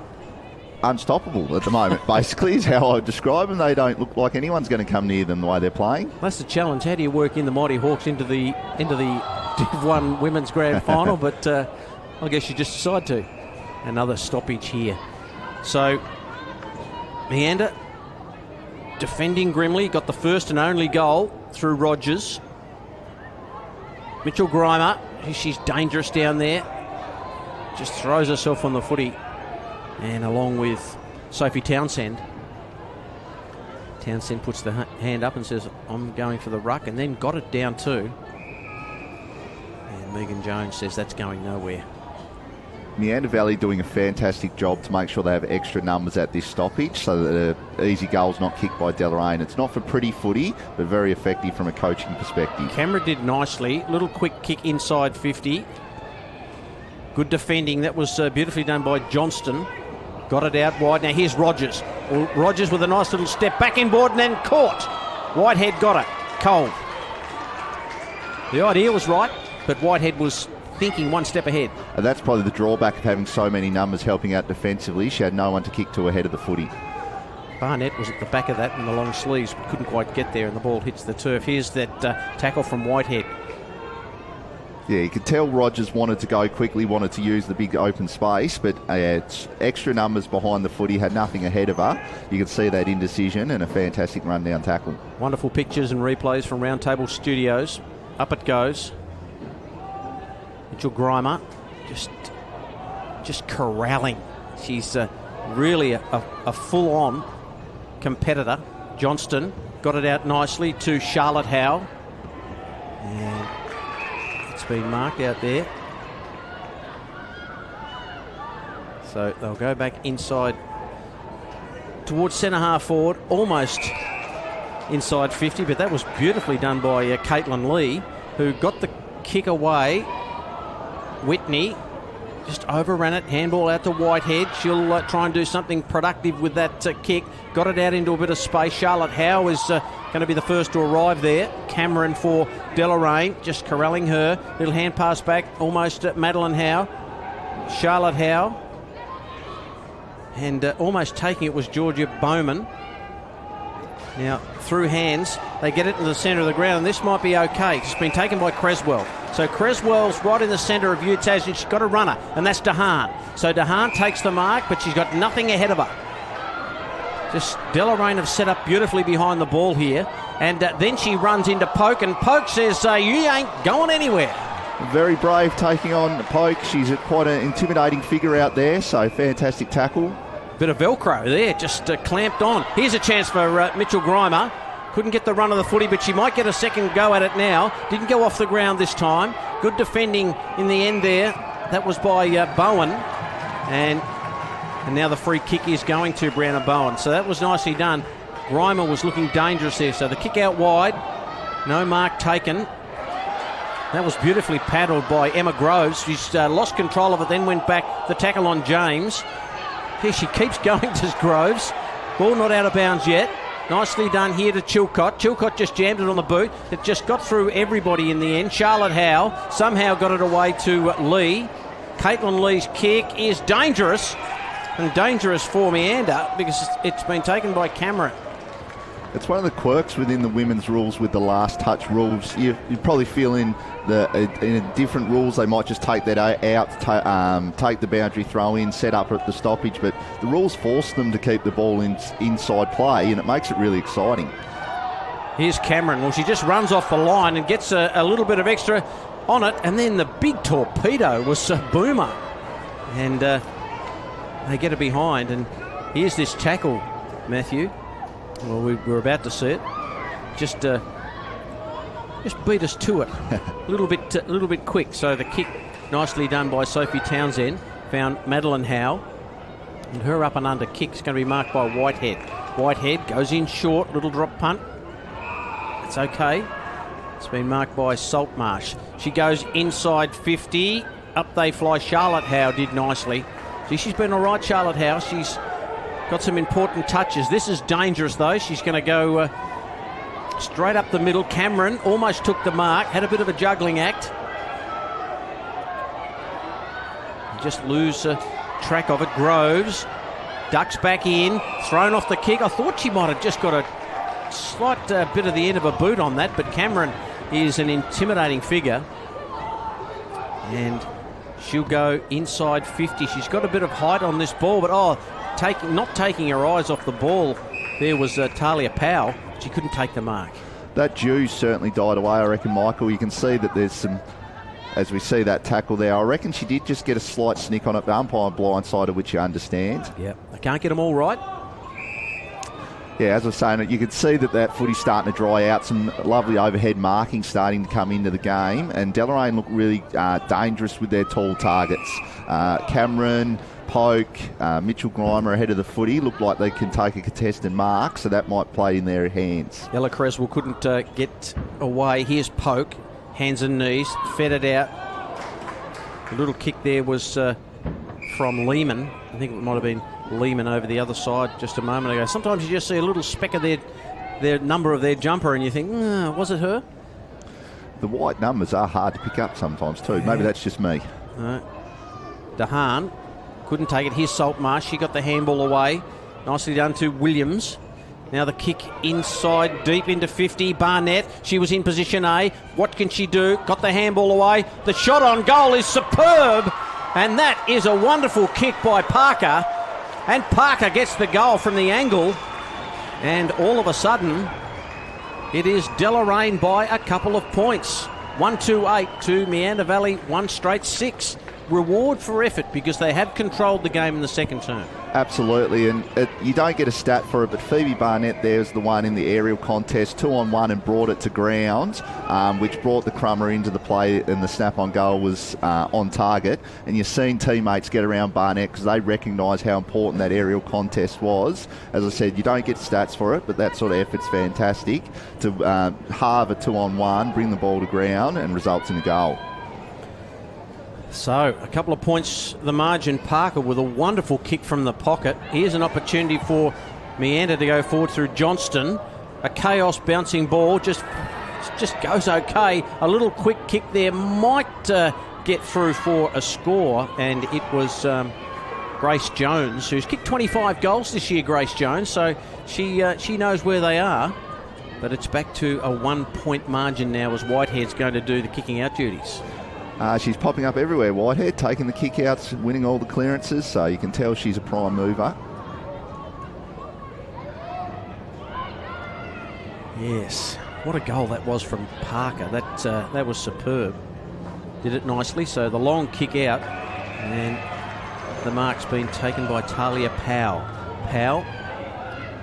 unstoppable at the moment, basically, is how I would describe them. They don't look like anyone's going to come near them the way they're playing. That's the challenge. How do you work in the Mighty Hawks into the Div 1 Women's Grand Final? But I guess you just decide to. Another stoppage here. So Meander defending grimly, got the first and only goal through Rogers. Mitchell Grimer, she's dangerous down there, just throws herself on the footy, and along with Sophie Townsend. Townsend puts the hand up and says, I'm going for the ruck, and then got it down too. And Megan Jones says that's going nowhere. Meander Valley doing a fantastic job to make sure they have extra numbers at this stoppage so that an easy goal's not kicked by Deloraine. It's not for pretty footy, but very effective from a coaching perspective. Cameron did nicely. Little quick kick inside 50. Good defending. That was beautifully done by Johnston. Got it out wide. Now here's Rogers. Well, Rogers with a nice little step back inboard and then caught. Whitehead got it. Cold. The idea was right, but Whitehead was thinking one step ahead. And that's probably the drawback of having so many numbers helping out defensively. She had no one to kick to ahead of the footy. Barnett was at the back of that in the long sleeves, but couldn't quite get there, and the ball hits the turf. Here's that tackle from Whitehead. Yeah, you could tell Rogers wanted to go quickly, wanted to use the big open space, but it's extra numbers behind the footy, had nothing ahead of her. You could see that indecision and a fantastic run-down tackle. Wonderful pictures and replays from Roundtable Studios. Up it goes. Mitchell Grimer just corralling. She's really a full-on competitor. Johnston got it out nicely to Charlotte Howe. And it's been marked out there. So they'll go back inside towards centre half forward, almost inside 50, but that was beautifully done by Caitlin Lee, who got the kick away. Whitney just overran it. Handball out to Whitehead. She'll try and do something productive with that kick. Got it out into a bit of space. Charlotte Howe is going to be the first to arrive there. Cameron for Deloraine, just corralling her. Little hand pass back, almost Madeline Howe. Charlotte Howe. And almost taking it was Georgia Bowman. Now, through hands, they get it into the centre of the ground, and this might be okay. It's been taken by Creswell. So Creswell's right in the centre of Utah, and she's got a runner, and that's DeHaan. So DeHaan takes the mark, but she's got nothing ahead of her. Just Deloraine have set up beautifully behind the ball here, and then she runs into Poke, and Poke says, you ain't going anywhere. Very brave taking on Poke. She's quite an intimidating figure out there, so fantastic tackle. Bit of Velcro there, just clamped on. Here's a chance for Mitchell Grimer. Couldn't get the run of the footy, but she might get a second go at it now. Didn't go off the ground this time. Good defending in the end there. That was by Bowen. And And now the free kick is going to Brown and Bowen. So that was nicely done. Reimer was looking dangerous there. So the kick out wide. No mark taken. That was beautifully paddled by Emma Groves. She's lost control of it, then went back. The tackle on James. Here she keeps going to Groves. Ball not out of bounds yet. Nicely done here to Chilcott. Chilcott just jammed it on the boot. It just got through everybody in the end. Charlotte Howe somehow got it away to Lee. Caitlin Lee's kick is dangerous. And dangerous for Meander because it's been taken by Cameron. It's one of the quirks within the women's rules with the last touch rules. You probably feel in different rules they might just take that out, take the boundary throw in, set up at the stoppage, but the rules force them to keep the ball inside play, and it makes it really exciting. Here's Cameron. Well, she just runs off the line and gets a little bit of extra on it, and then the big torpedo was a boomer. And they get it behind, and here's this tackle, Matthew. Well, we're about to see it. Just beat us to it a little bit quick. So the kick, nicely done by Sophie Townsend, found Madeline Howe, and her up and under kick is going to be marked by Whitehead. Whitehead goes in short, little drop punt. It's okay. It's been marked by Saltmarsh. She goes inside 50. Up they fly. Charlotte Howe did nicely. See, she's been all right, Charlotte Howe. She's got some important touches. This is dangerous, though. She's going to go straight up the middle. Cameron almost took the mark. Had a bit of a juggling act. Just lose track of it. Groves ducks back in. Thrown off the kick. I thought she might have just got a slight bit of the end of a boot on that, but Cameron is an intimidating figure. And she'll go inside 50. She's got a bit of height on this ball, but not taking her eyes off the ball. There was Talia Powell. She couldn't take the mark. That dew certainly died away, I reckon, Michael. You can see that there's some, as we see that tackle there, I reckon she did just get a slight snick on it. The umpire blindsided, which you understand. Yeah, they can't get them all right. Yeah, as I was saying, you could see that footy's starting to dry out. Some lovely overhead marking starting to come into the game. And Deloraine looked really dangerous with their tall targets. Cameron, Poke, Mitchell Grimer ahead of the footy. Looked like they can take a contested mark, so that might play in their hands. Ella Creswell couldn't get away. Here's Poke. Hands and knees. Fed it out. The little kick there was from Lehman. I think it might have been Lehman over the other side just a moment ago. Sometimes you just see a little speck of their number of their jumper and you think, was it her? The white numbers are hard to pick up sometimes too. Yeah. Maybe that's just me. DeHaan couldn't take it. Here's Saltmarsh. She got the handball away. Nicely done to Williams. Now the kick inside, deep into 50. Barnett, she was in position A. What can she do? Got the handball away. The shot on goal is superb. And that is a wonderful kick by Parker. And Parker gets the goal from the angle. And all of a sudden, it is Deloraine by a couple of points. 1-2-8 to Meander Valley, 1 straight 6. Reward for effort because they have controlled the game in the second term. Absolutely, and you don't get a stat for it, but Phoebe Barnett there's the one in the aerial contest, 2-on-1 and brought it to ground, which brought the crummer into the play, and the snap on goal was on target. And you're seeing teammates get around Barnett because they recognise how important that aerial contest was. As I said, you don't get stats for it, but that sort of effort's fantastic to halve a 2-on-1, bring the ball to ground, and results in a goal. So, a couple of points the margin. Parker with a wonderful kick from the pocket. Here's an opportunity for Meander to go forward through Johnston. A chaos bouncing ball just goes okay. A little quick kick there might get through for a score, and it was Grace Jones, who's kicked 25 goals this year, Grace Jones, so she knows where they are. But it's back to a 1-point margin now as Whitehead's going to do the kicking out duties. She's popping up everywhere, Whitehead, taking the kick-outs, winning all the clearances, so you can tell she's a prime mover. Yes, what a goal that was from Parker. That was superb. Did it nicely, so the long kick out, and the mark's been taken by Talia Powell. Powell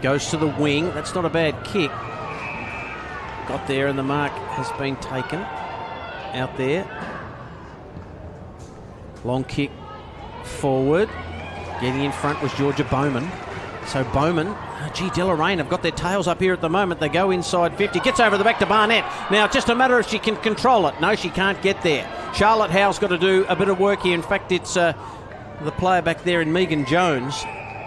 goes to the wing. That's not a bad kick. Got there, and the mark has been taken out there. Long kick forward. Getting in front was Georgia Bowman. So Bowman, Deloraine have got their tails up here at the moment. They go inside 50. Gets over the back to Barnett. Now, it's just a matter if she can control it. No, she can't get there. Charlotte Howe's got to do a bit of work here. In fact, it's the player back there in Megan Jones.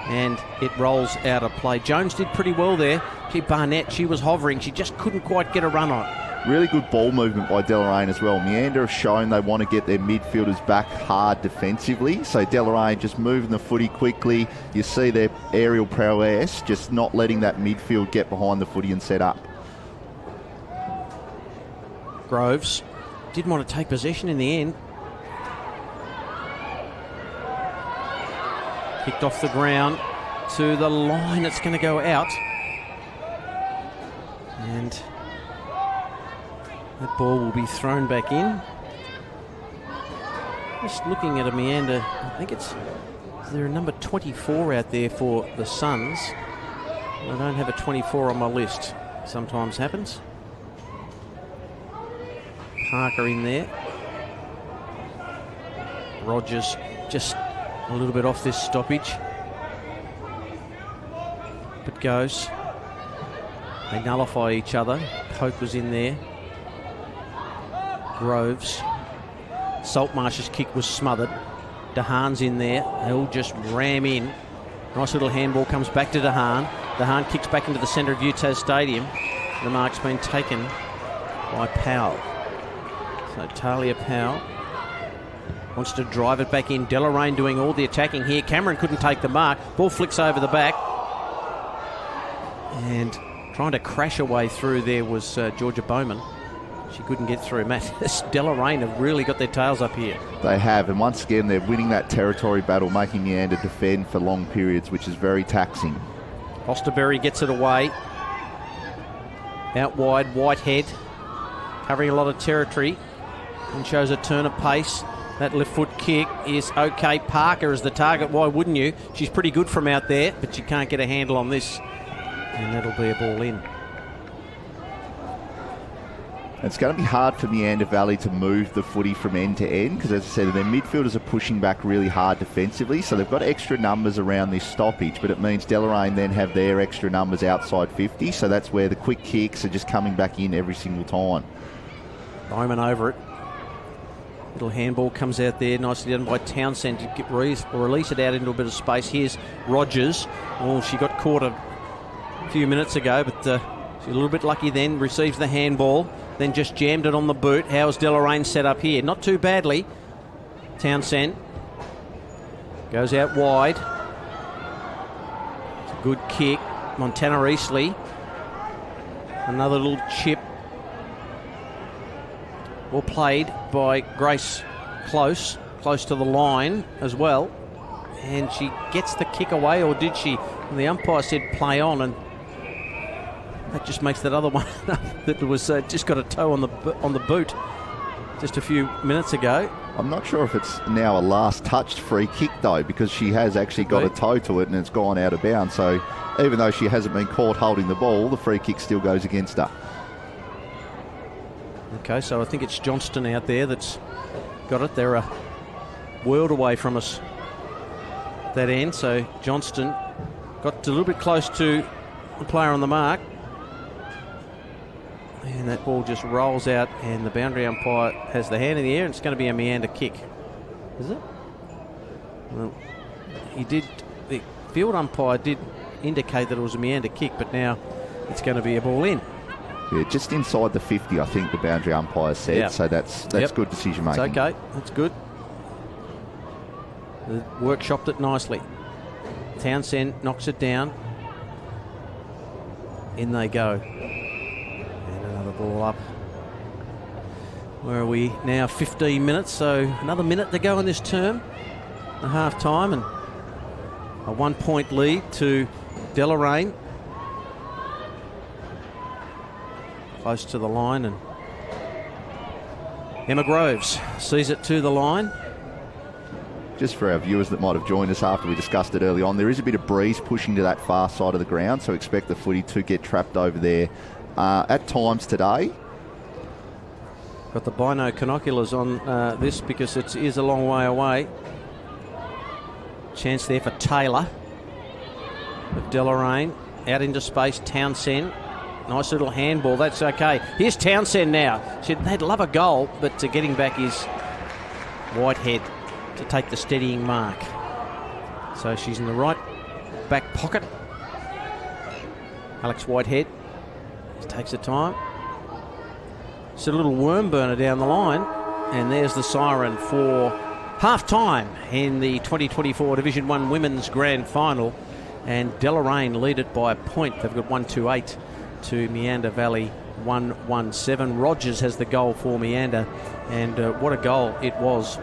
And it rolls out of play. Jones did pretty well there. Barnett, she was hovering. She just couldn't quite get a run on it. Really good ball movement by Deloraine as well. Meander have shown they want to get their midfielders back hard defensively. So Deloraine just moving the footy quickly. You see their aerial prowess, just not letting that midfield get behind the footy and set up. Groves didn't want to take possession in the end. Kicked off the ground to the line. It's going to go out. And that ball will be thrown back in. Just looking at a meander. I think is there a number 24 out there for the Suns? I don't have a 24 on my list. Sometimes happens. Parker in there. Rogers just a little bit off this stoppage. But goes. They nullify each other. Pope was in there. Groves. Saltmarsh's kick was smothered. DeHaan's in there. They all just ram in. Nice little handball comes back to DeHaan. DeHaan kicks back into the centre of UTAS Stadium. The mark's been taken by Powell. So Talia Powell wants to drive it back in. Deloraine doing all the attacking here. Cameron couldn't take the mark. Ball flicks over the back. And trying to crash away through there was Georgia Bowman. She couldn't get through. Deloraine have really got their tails up here. They have, and once again, they're winning that territory battle, making Meander defend for long periods, which is very taxing. Osterberry gets it away. Out wide, Whitehead covering a lot of territory and shows a turn of pace. That left foot kick is okay. Parker is the target. Why wouldn't you? She's pretty good from out there, but she can't get a handle on this. And that'll be a ball in. It's going to be hard for Meander Valley to move the footy from end to end because, as I said, their midfielders are pushing back really hard defensively, so they've got extra numbers around this stoppage, but it means Deloraine then have their extra numbers outside 50, so that's where the quick kicks are just coming back in every single time. Bowman over it. Little handball comes out there, nicely done by Townsend to release it out into a bit of space. Here's Rogers. Oh, she got caught a few minutes ago, but she's a little bit lucky then. Receives the handball, then just jammed it on the boot. How's Deloraine set up here? Not too badly. Townsend goes out wide. It's a good kick. Montana Eastley. Another little chip. Well played by Grace Close to the line as well. And she gets the kick away, or did she? And the umpire said play on, and that just makes that other one that was just got a toe on the boot just a few minutes ago. I'm not sure if it's now a last touched free kick though, because she has actually got a toe to it and it's gone out of bounds. So even though she hasn't been caught holding the ball, the free kick still goes against her. Okay, so I think it's Johnston out there that's got it. They're a world away from us that end. So Johnston got a little bit close to the player on the mark. And that ball just rolls out, and the boundary umpire has the hand in the air, and it's going to be a meander kick. Is it? Well, the field umpire did indicate that it was a meander kick, but now it's going to be a ball in. Yeah, just inside the 50, I think the boundary umpire said. Yep. So that's good decision making. It's okay. That's good. They workshopped it nicely. Townsend knocks it down. In they go. And another ball up. Where are we now? 15 minutes. So another minute to go in this term. A half time, and a 1 point lead to Deloraine. Close to the line, and Emma Groves sees it to the line. Just for our viewers that might have joined us after we discussed it early on, there is a bit of breeze pushing to that far side of the ground, so expect the footy to get trapped over there at times today. Got the binoculars on this because it is a long way away. Chance there for Taylor. Of Deloraine. Out into space, Townsend. Nice little handball, that's okay. Here's Townsend now. They'd love a goal, but getting back is Whitehead to take the steadying mark. So she's in the right back pocket. Alex Whitehead takes the time. It's a little worm burner down the line. And there's the siren for half-time in the 2024 Division 1 Women's Grand Final. And Deloraine lead it by a point. They've got 128 to Meander Valley 117. Rogers has the goal for Meander. And what a goal it was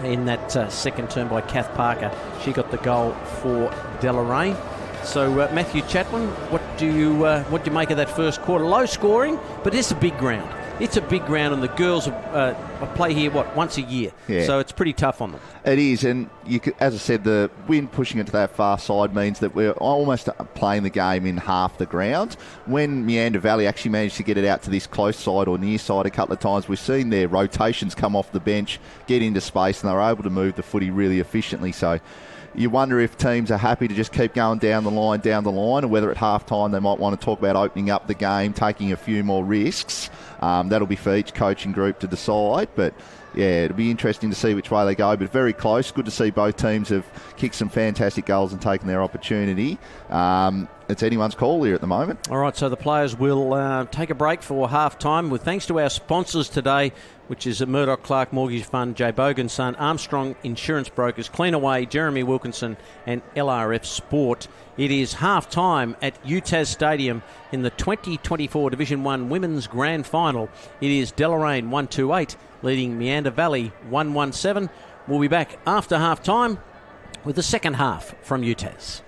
in that second term by Kath Parker. She got the goal for Deloraine. So Matthew Chatwin, what do you make of that first quarter? Low scoring, but it's a big ground. It's a big ground, and the girls play here, once a year. Yeah. So it's pretty tough on them. It is, and as I said, the wind pushing it to that far side means that we're almost playing the game in half the ground. When Meander Valley actually managed to get it out to this close side or near side a couple of times, we've seen their rotations come off the bench, get into space, and they're able to move the footy really efficiently. So you wonder if teams are happy to just keep going down the line, or whether at halftime they might want to talk about opening up the game, taking a few more risks. That'll be for each coaching group to decide. But, yeah, it'll be interesting to see which way they go. But very close. Good to see both teams have kicked some fantastic goals and taken their opportunity. It's anyone's call here at the moment. All right, so the players will take a break for half-time with thanks to our sponsors today, which is Murdoch Clark Mortgage Fund, J. Bogan Son, Armstrong Insurance Brokers, Cleanaway, Jeremy Wilkinson and LRF Sport. It is half-time at UTAS Stadium in the 2024 Division 1 Women's Grand Final. It is Deloraine 128 leading Meander Valley 117. We'll be back after half-time with the second half from UTAS.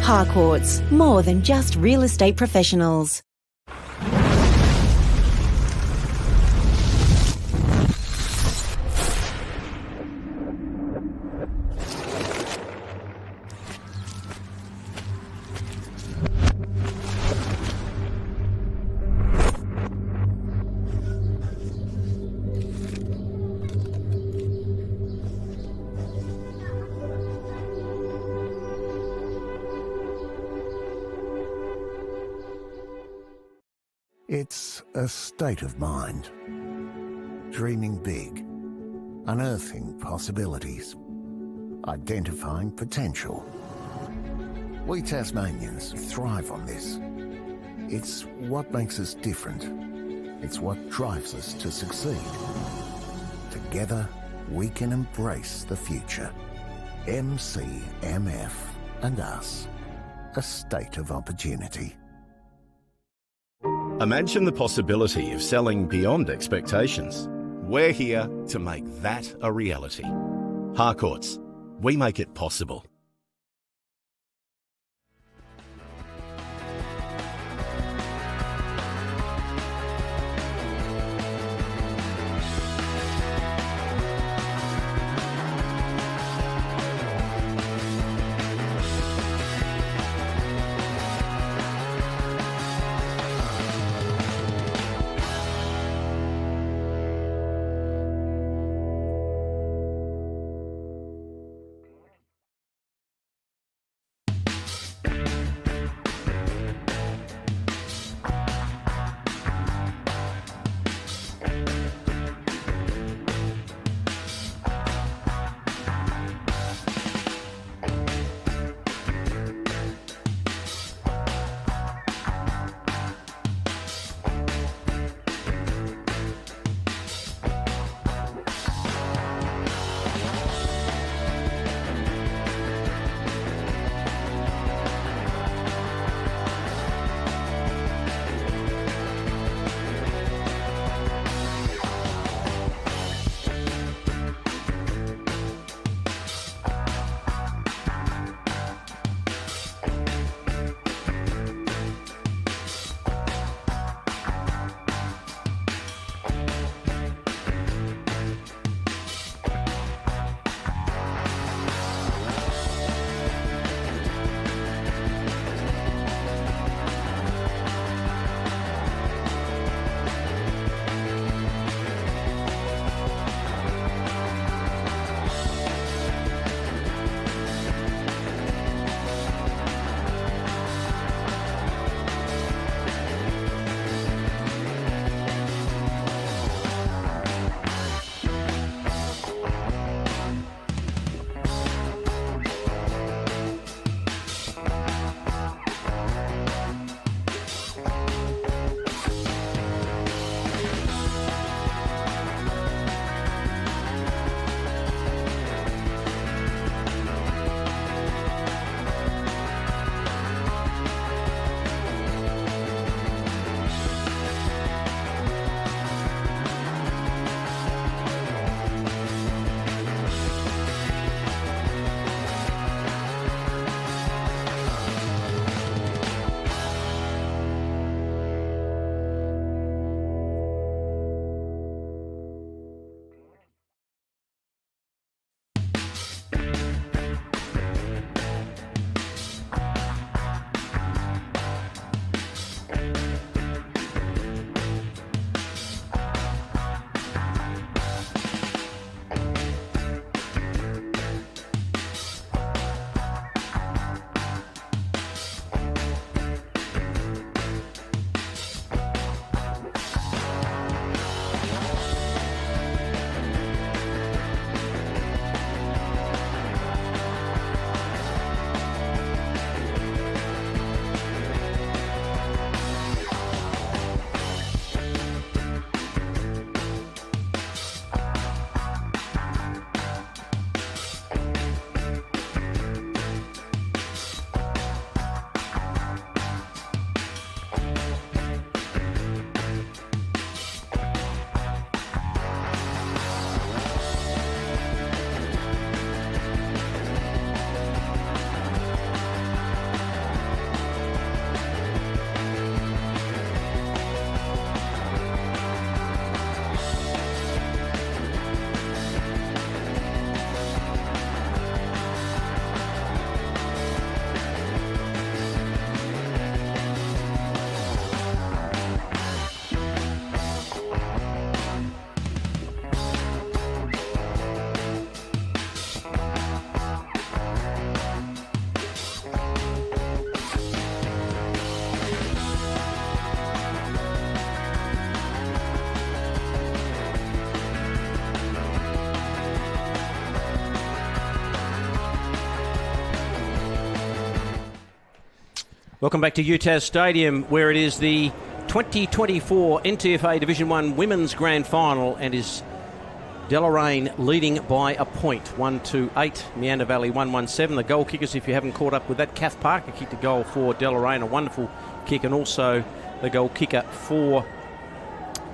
Harcourts, more than just real estate professionals. It's a state of mind. Dreaming big, unearthing possibilities, identifying potential. We Tasmanians thrive on this. It's what makes us different. It's what drives us to succeed. Together, we can embrace the future. MCMF and us. A state of opportunity. Imagine the possibility of selling beyond expectations. We're here to make that a reality. Harcourts, we make it possible. Welcome back to UTAS Stadium, where it is the 2024 Ntfa Division 1 Women's Grand Final, and is Deloraine leading by a point, 1-8. Meander Valley 1-7. The goal kickers, if you haven't caught up with that, Kath Parker kicked a goal for Deloraine, a wonderful kick, and also the goal kicker for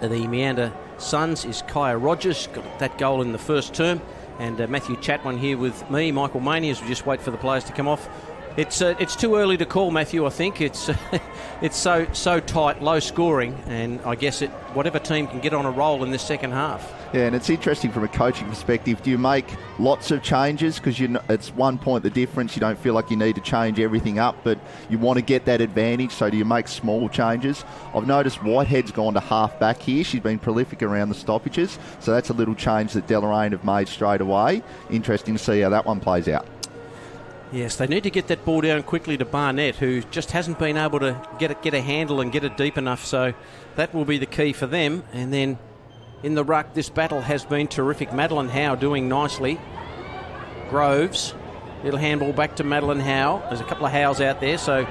the Meander Suns is Kaya Rogers, got that goal in the first term, and Matthew Chatwin here with me, Michael Maney, as we just wait for the players to come off. It's too early to call, Matthew. I think it's so tight, low scoring, and I guess whatever team can get on a roll in this second half. Yeah, and it's interesting from a coaching perspective. Do you make lots of changes because it's 1 point the difference? You don't feel like you need to change everything up, but you want to get that advantage. So do you make small changes? I've noticed Whitehead's gone to half back here. She's been prolific around the stoppages, so that's a little change that Deloraine have made straight away. Interesting to see how that one plays out. Yes, they need to get that ball down quickly to Barnett, who just hasn't been able to get a handle and get it deep enough. So that will be the key for them. And then in the ruck, this battle has been terrific. Madeline Howe doing nicely. Groves, little handball back to Madeline Howe. There's a couple of Howes out there, so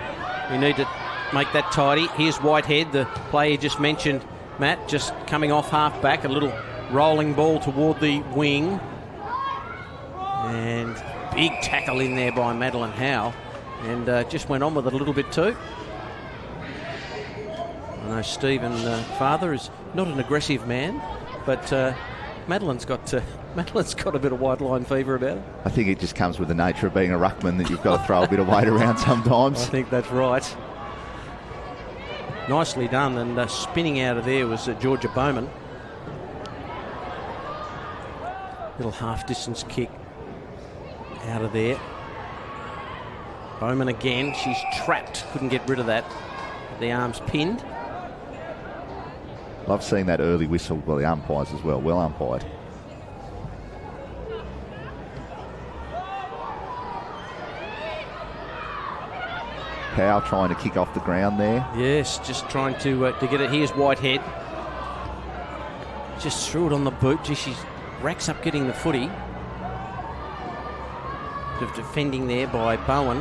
we need to make that tidy. Here's Whitehead, the player you just mentioned, Matt, just coming off half back. A little rolling ball toward the wing. And big tackle in there by Madeline Howe, and just went on with it a little bit too. I know Stephen Father is not an aggressive man, but Madeline's got a bit of white line fever about her. I think it just comes with the nature of being a ruckman that you've got to throw a bit of weight around sometimes. I think that's right. Nicely done, and spinning out of there was Georgia Bowman. Little half-distance kick out of there. Bowman again. She's trapped. Couldn't get rid of that. The arms pinned. Love seeing that early whistle by the umpires as well. Well umpired. Powell trying to kick off the ground there. Yes, just trying to get it. Here's Whitehead. Just threw it on the boot. Gee, she racks up getting the footy. Of defending there by Bowen.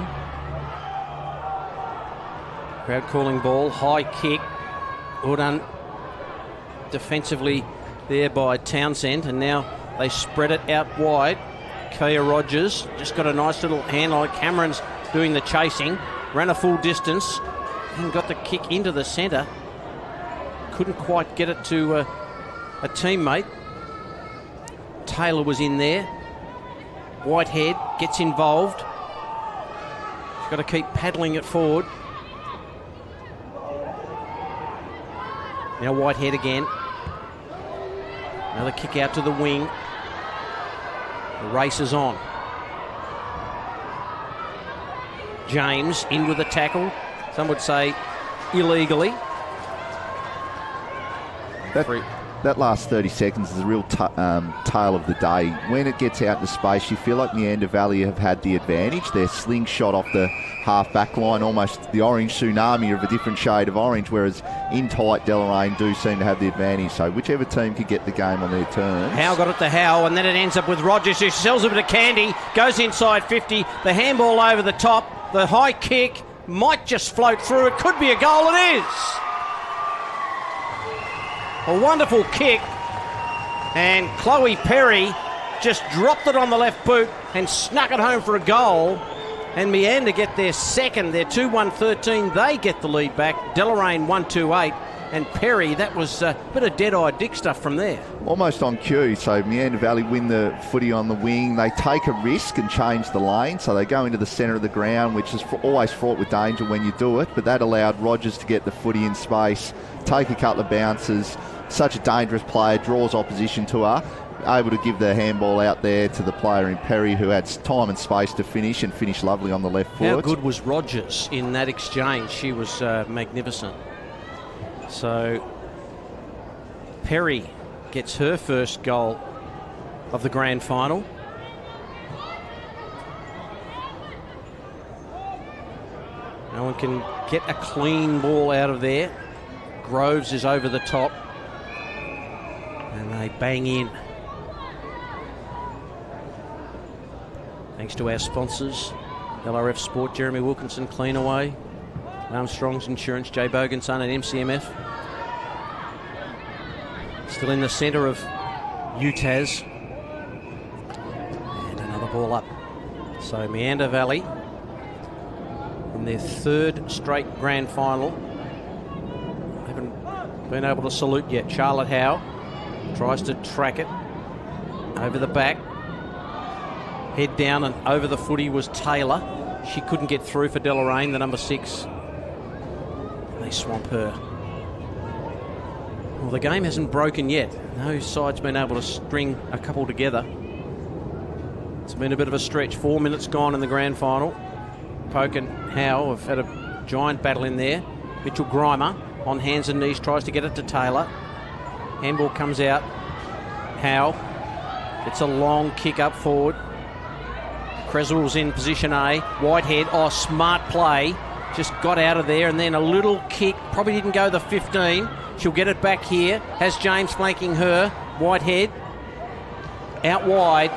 Crowd calling ball, high kick. All done defensively there by Townsend, and now they spread it out wide. Kia Rogers just got a nice little hand on it. Cameron's doing the chasing, ran a full distance and got the kick into the centre. Couldn't quite get it to a teammate. Taylor was in there. Whitehead gets involved. She's got to keep paddling it forward. Now Whitehead again. Another kick out to the wing. The race is on. James in with a tackle. Some would say illegally. That last 30 seconds is a real tale of the day. When it gets out into space, you feel like Meander Valley have had the advantage. Their slingshot off the half-back line, almost the orange tsunami of a different shade of orange, whereas in tight, Deloraine do seem to have the advantage. So whichever team could get the game on their terms. Howe got it to Howe, and then it ends up with Rogers, who sells a bit of candy, goes inside 50, the handball over the top, the high kick might just float through. It could be a goal. It is. A wonderful kick, and Chloe Perry just dropped it on the left boot and snuck it home for a goal. And Meander get their second, their 2-1-13. They get the lead back. Deloraine 1-2-8, and Perry, that was a bit of dead-eye dick stuff from there. Almost on cue. So Meander Valley win the footy on the wing. They take a risk and change the lane. So they go into the centre of the ground, which is always fraught with danger when you do it. But that allowed Rogers to get the footy in space, take a couple of bounces. Such a dangerous player, draws opposition to her. Able to give the handball out there to the player in Perry, who had time and space to finish, and finish lovely on the left foot. How good was Rogers in that exchange? She was magnificent. So Perry gets her first goal of the grand final. No one can get a clean ball out of there. Groves is over the top, and they bang in. Thanks to our sponsors, LRF Sport, Jeremy Wilkinson, Cleanaway, Armstrong's Insurance, Jay Bogan's son at MCMF. Still in the centre of UTAS. And another ball up. So Meander Valley in their third straight grand final. Haven't been able to salute yet. Charlotte Howe tries to track it over the back. Head down and over the footy was Taylor. She couldn't get through for Deloraine, the number 6. They swamp her. Well, the game hasn't broken yet. No side's been able to string a couple together. It's been a bit of a stretch. 4 minutes gone in the grand final. Poke and Howe have had a giant battle in there. Mitchell Grimer on hands and knees tries to get it to Taylor. Handball comes out. Howe. It's a long kick up forward. Creswell's in position A. Whitehead, smart play. Just got out of there, and then a little kick. Probably didn't go the 15. She'll get it back here. Has James flanking her. Whitehead out wide.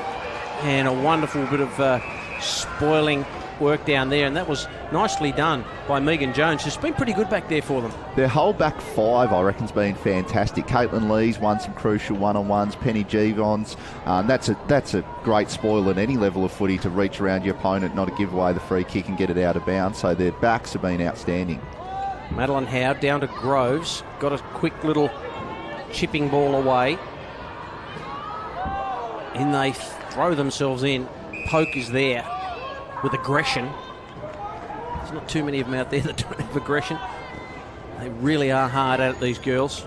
And a wonderful bit of spoiling work down there, and that was nicely done by Megan Jones. She's been pretty good back there for them. Their whole back five, I reckon, has been fantastic. Caitlin Lee's won some crucial one-on-ones. Penny Givons. That's a great spoil at any level of footy, to reach around your opponent, not to give away the free kick and get it out of bounds. So their backs have been outstanding. Madeline Howe down to Groves. Got a quick little chipping ball away. And they throw themselves in. Poke is there with aggression. There's not too many of them out there that don't have aggression. They really are hard at it, these girls.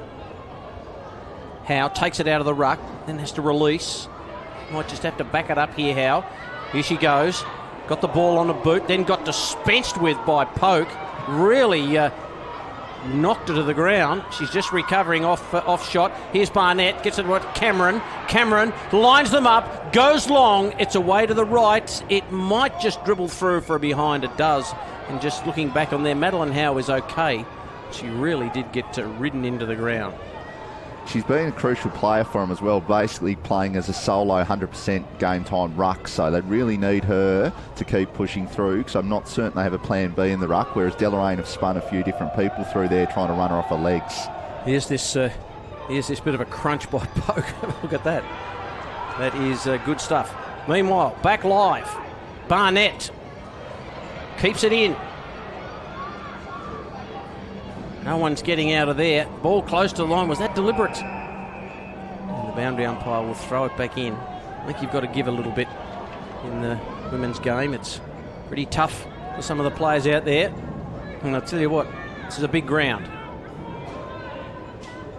Howe takes it out of the ruck, then has to release. Might just have to back it up here, Howe. Here she goes. Got the ball on the boot, then got dispensed with by Poke. Really knocked her to the ground. She's just recovering off shot. Here's Barnett, gets it to Cameron. Cameron lines them up, goes long. It's away to the right. It might just dribble through for a behind. It does. And just looking back on there, Madeline Howe is okay. She really did get ridden into the ground. She's been a crucial player for them as well, basically playing as a solo 100% game time ruck, so they really need her to keep pushing through, because I'm not certain they have a plan B in the ruck, whereas Deloraine have spun a few different people through there trying to run her off her legs. Here's this bit of a crunch by Poke. Look at that. That is good stuff. Meanwhile, back live. Barnett keeps it in. No one's getting out of there. Ball close to the line. Was that deliberate? And the boundary umpire will throw it back in. I think you've got to give a little bit in the women's game. It's pretty tough for some of the players out there. And I'll tell you what, this is a big ground.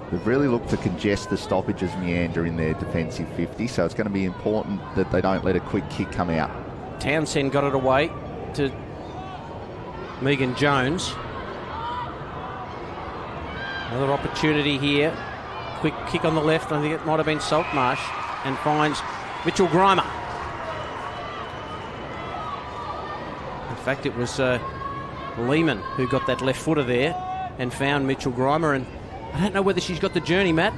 They've really looked to congest the stoppages Meander in their defensive 50, so it's going to be important that they don't let a quick kick come out. Townsend got it away to Megan Jones. Another opportunity here. Quick kick on the left. I think it might have been Saltmarsh, and finds Mitchell Grimer. In fact, it was Lehman who got that left footer there and found Mitchell Grimer. And I don't know whether she's got the journey, Matt.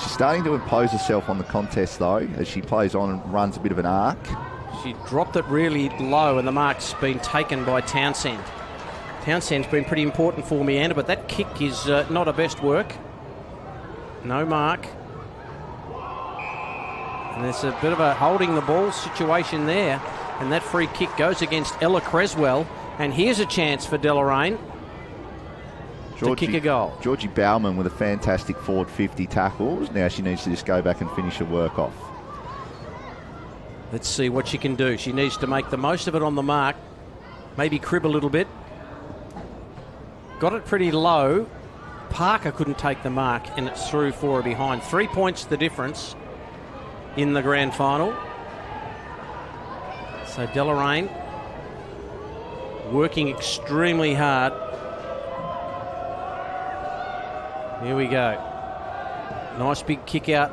She's starting to impose herself on the contest, though, as she plays on and runs a bit of an arc. She dropped it really low, and the mark's been taken by Townsend. Townsend's been pretty important for Meander, but that kick is not her best work. No mark. And there's a bit of a holding the ball situation there. And that free kick goes against Ella Creswell. And here's a chance for Deloraine to kick a goal. Georgie Bauman with a fantastic forward 50 tackles. Now she needs to just go back and finish her work off. Let's see what she can do. She needs to make the most of it on the mark. Maybe crib a little bit. Got it pretty low. Parker couldn't take the mark, and it's through for her behind. 3 points the difference in the grand final. So Deloraine working extremely hard. Here we go. Nice big kick out.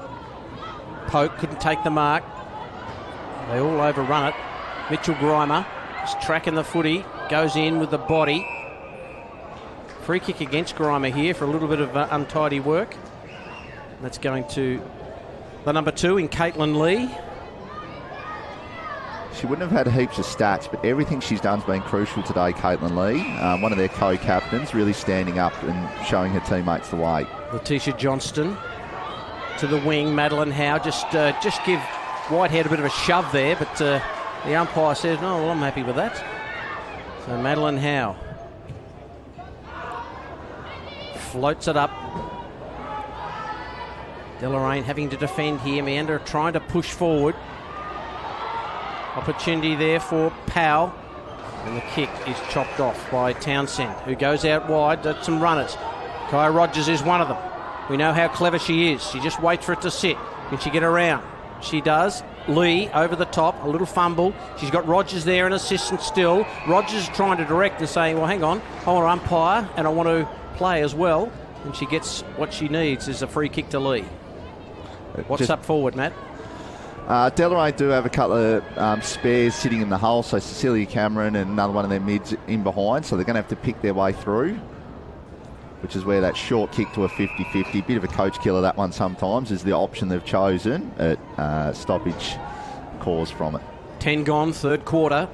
Poke couldn't take the mark. They all overrun it. Mitchell Grimer is tracking the footy. Goes in with the body. Free kick against Grimer here for a little bit of untidy work. That's going to the number 2 in Caitlin Lee. She wouldn't have had heaps of stats, but everything she's done's been crucial today, Caitlin Lee. One of their co-captains, really standing up and showing her teammates the way. Letitia Johnston to the wing. Madeline Howe just give Whitehead a bit of a shove there, but the umpire says, no, well, I'm happy with that. So Madeline Howe floats it up. Deloraine having to defend here. Meander trying to push forward. Opportunity there for Powell. And the kick is chopped off by Townsend, who goes out wide. That's some runners. Kaya Rogers is one of them. We know how clever she is. She just waits for it to sit. Can she get around? She does. Lee over the top, a little fumble. She's got Rogers there, an assistant still. Rogers trying to direct and saying, well, hang on, I want to umpire and I want to play as well. And she gets what she needs is a free kick to Lee. What's up forward, Matt? Deloraine do have a couple of spares sitting in the hole, so Cecilia Cameron and another one of their mids in behind, so they're going to have to pick their way through, which is where that short kick to a 50-50, bit of a coach killer that one sometimes, is the option they've chosen at stoppage cause from it. 10 gone, third quarter.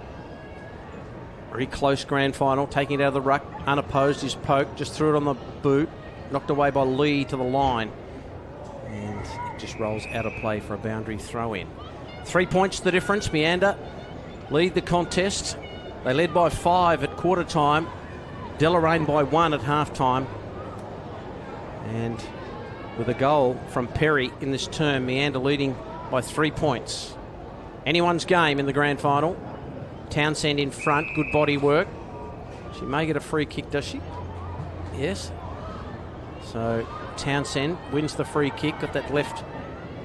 Very close grand final, taking it out of the ruck, unopposed is Poke, just threw it on the boot, knocked away by Lee to the line. And it just rolls out of play for a boundary throw in. 3 points the difference. Meander lead the contest. They led by 5 at quarter time. Deloraine by 1 at half time. And with a goal from Perry in this term, Meander leading by 3 points. Anyone's game in the grand final. Townsend in front, good body work. She may get a free kick, does she? Yes. So Townsend wins the free kick, got that left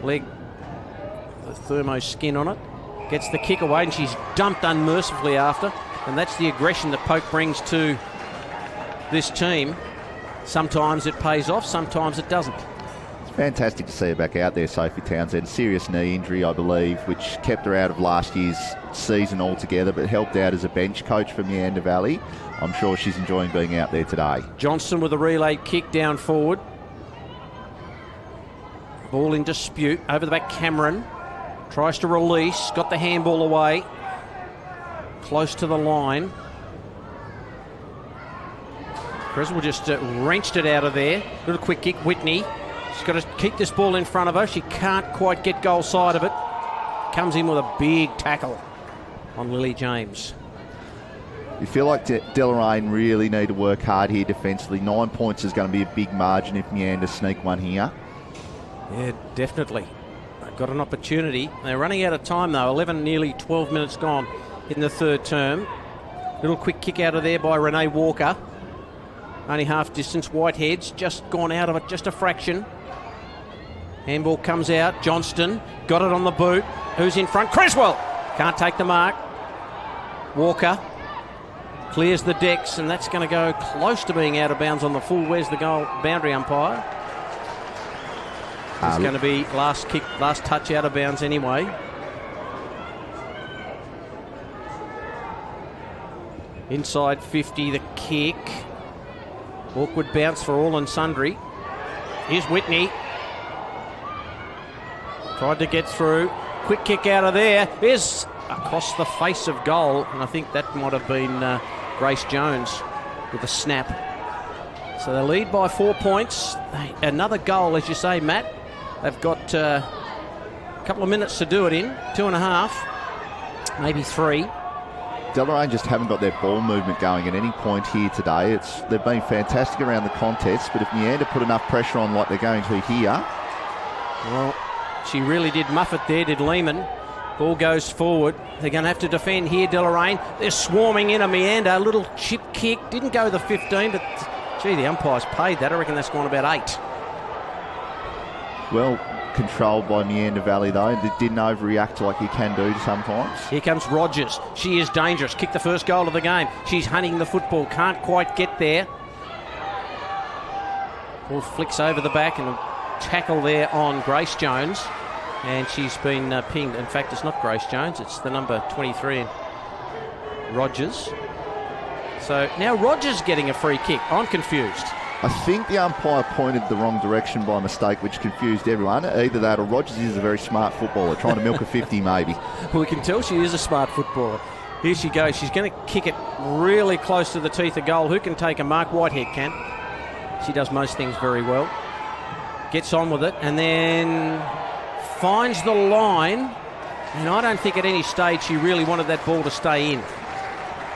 leg, the thermo skin on it, gets the kick away, and she's dumped unmercifully after, and that's the aggression that Poke brings to this team. Sometimes it pays off, sometimes it doesn't. It's fantastic to see her back out there, Sophie Townsend. Serious knee injury, I believe, which kept her out of last year's season altogether, but helped out as a bench coach for Meander Valley. I'm sure she's enjoying being out there today. Johnston with a relay kick down forward. Ball in dispute. Over the back, Cameron tries to release. Got the handball away. Close to the line. Creswell just wrenched it out of there. Little quick kick. Whitney. She's got to keep this ball in front of her. She can't quite get goal side of it. Comes in with a big tackle on Lily James. You feel like Deloraine really need to work hard here defensively. 9 points is going to be a big margin if Meander sneak one here. Yeah, definitely. They've got an opportunity. They're running out of time, though. 11, nearly 12 minutes gone in the third term. Little quick kick out of there by Renee Walker. Only half distance. Whitehead's just gone out of it, just a fraction. Handball comes out. Johnston got it on the boot. Who's in front? Creswell! Can't take the mark. Walker clears the decks, and that's going to go close to being out of bounds on the full. Where's the goal boundary umpire? It's going to be last kick, last touch out of bounds anyway. Inside 50, the kick. Awkward bounce for all and sundry. Here's Whitney. Tried to get through. Quick kick out of there. Is across the face of goal, and I think that might have been Grace Jones with a snap. So they lead by 4 points. Another goal, as you say, Matt. They've got a couple of minutes to do it in. 2.5, maybe 3. Deloraine just haven't got their ball movement going at any point here today. They've been fantastic around the contest, but if Meander put enough pressure on like they're going to here... Well, she really did muff it there, did Lehman. Ball goes forward. They're going to have to defend here, Deloraine. They're swarming in a Meander. A little chip kick. Didn't go the 15, but gee, the umpire's paid that. I reckon that's gone about 8. Well controlled by Meander Valley, though. They didn't overreact like you can do sometimes. Here comes Rogers. She is dangerous. Kicked the first goal of the game. She's hunting the football. Can't quite get there. Ball flicks over the back and a tackle there on Grace Jones. And she's been pinged. In fact, it's not Grace Jones. It's the number 23, Rogers. So now Rogers getting a free kick. I'm confused. I think the umpire pointed the wrong direction by mistake, which confused everyone. Either that or Rogers is a very smart footballer, trying to milk a 50 maybe. Well, we can tell she is a smart footballer. Here she goes. She's going to kick it really close to the teeth of goal. Who can take a mark? Whitehead can. She does most things very well. Gets on with it and then finds the line. And I don't think at any stage she really wanted that ball to stay in.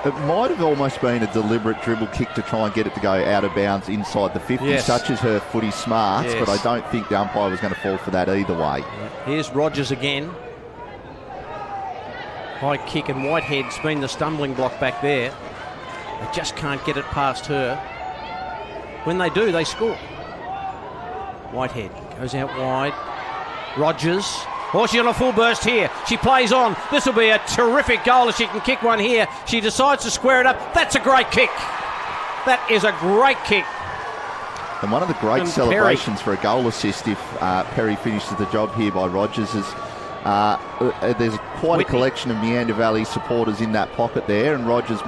It might have almost been a deliberate dribble kick to try and get it to go out of bounds inside the 50, Yes. such as her footy smarts, Yes. but I don't think the umpire was going to fall for that either way. Here's Rogers again. High kick, and Whitehead's been the stumbling block back there. They just can't get it past her. When they do, they score. Whitehead goes out wide. Rogers. Oh, she's on a full burst here. She plays on. This will be a terrific goal if she can kick one here. She decides to square it up. That's a great kick. That is a great kick. And one of the great And celebrations for a goal assist if Perry finishes the job here by Rogers is there's quite a collection of Meander Valley supporters in that pocket there, and Rogers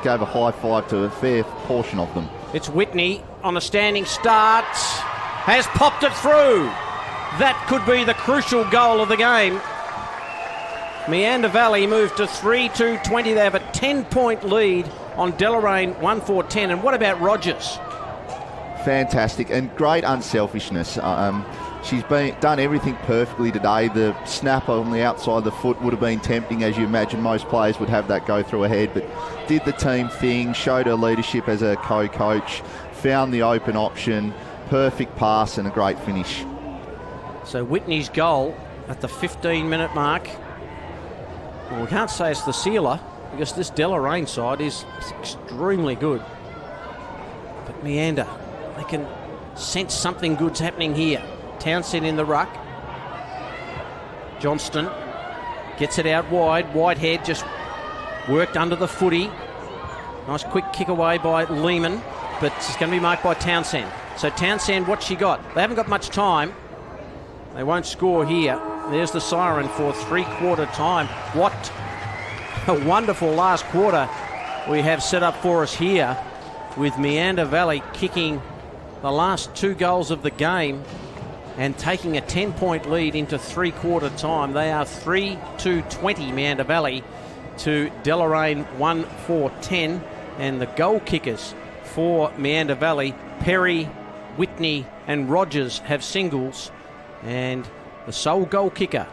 gave a high five to a fair portion of them. It's Whitney on a standing start. Has popped it through. That could be the crucial goal of the game. Meander Valley moved to 3-2-20. They have a 10-point lead on Deloraine, 1-4-10. And what about Rogers? Fantastic and great unselfishness. She's done everything perfectly today. The snap on the outside of the foot would have been tempting, as you imagine most players would have that go through a head, but did the team thing, showed her leadership as a co-coach, found the open option, perfect pass and a great finish. So Whitney's goal at the 15-minute mark. Well, we can't say it's the sealer because this Deloraine side is extremely good. But Meander, they can sense something good's happening here. Townsend in the ruck. Johnston gets it out wide. Whitehead just worked under the footy. Nice quick kick away by Lehman, but it's going to be marked by Townsend. So Townsend, what's she got? They haven't got much time. They won't score here. There's the siren for three-quarter time. What a wonderful last quarter we have set up for us here with Meander Valley kicking the last two goals of the game and taking a 10-point lead into three-quarter time. They are 3-2-20, Meander Valley, to Deloraine 1-4-10. And the goal kickers for Meander Valley, Perry, Whitney and Rogers have singles. And the sole goal kicker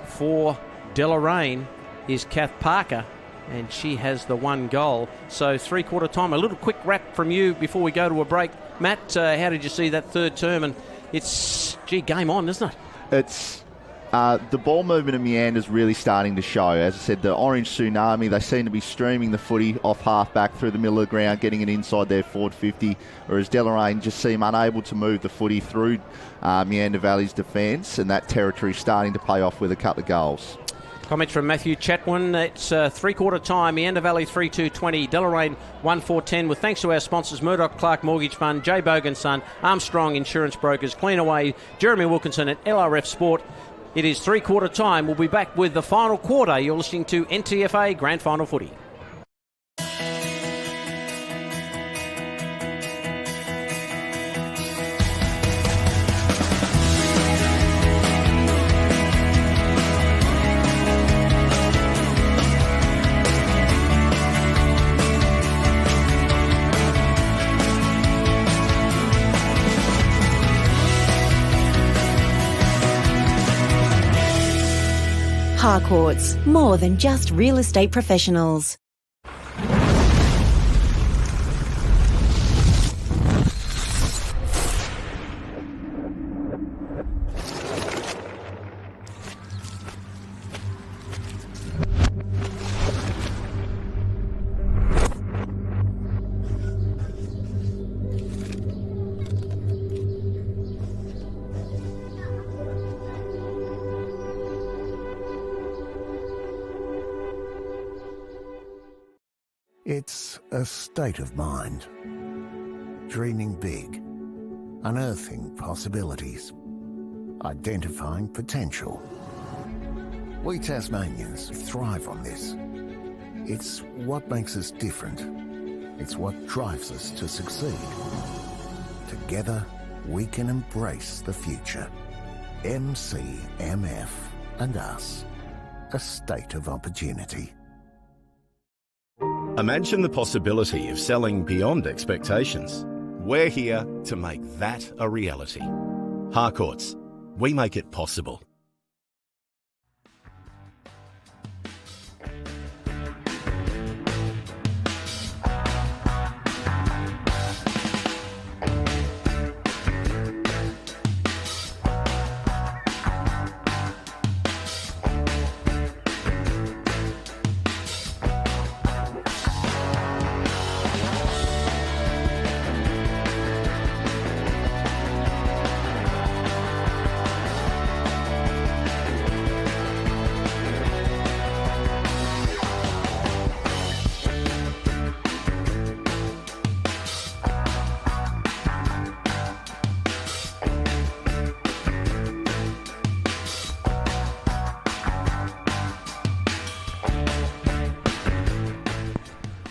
for Deloraine is Kath Parker, and she has the one goal. So three-quarter time. A little quick wrap from you before we go to a break. Matt, how did you see that third term? And it's, game on, isn't it? It's the ball movement of Meander's really starting to show. As I said, the Orange Tsunami, they seem to be streaming the footy off half-back through the middle of the ground, getting it inside their forward 50, whereas Deloraine just seem unable to move the footy through Meander Valley's defence, and that territory starting to pay off with a couple of goals. Comments from Matthew Chatwin. It's three-quarter time. Meander Valley 3-2-20. Deloraine 1-4-10. With thanks to our sponsors, Murdoch Clark Mortgage Fund, J. Bogan Son, Armstrong Insurance Brokers, Cleanaway, Jeremy Wilkinson at LRF Sport. It is three-quarter time. We'll be back with the final quarter. You're listening to Ntfa Grand Final Footy. Harcourts, more than just real estate professionals. It's a state of mind. Dreaming big, unearthing possibilities, identifying potential. We Tasmanians thrive on this. It's what makes us different. It's what drives us to succeed. Together, we can embrace the future. MCMF and us. A state of opportunity. Imagine the possibility of selling beyond expectations. We're here to make that a reality. Harcourts, we make it possible.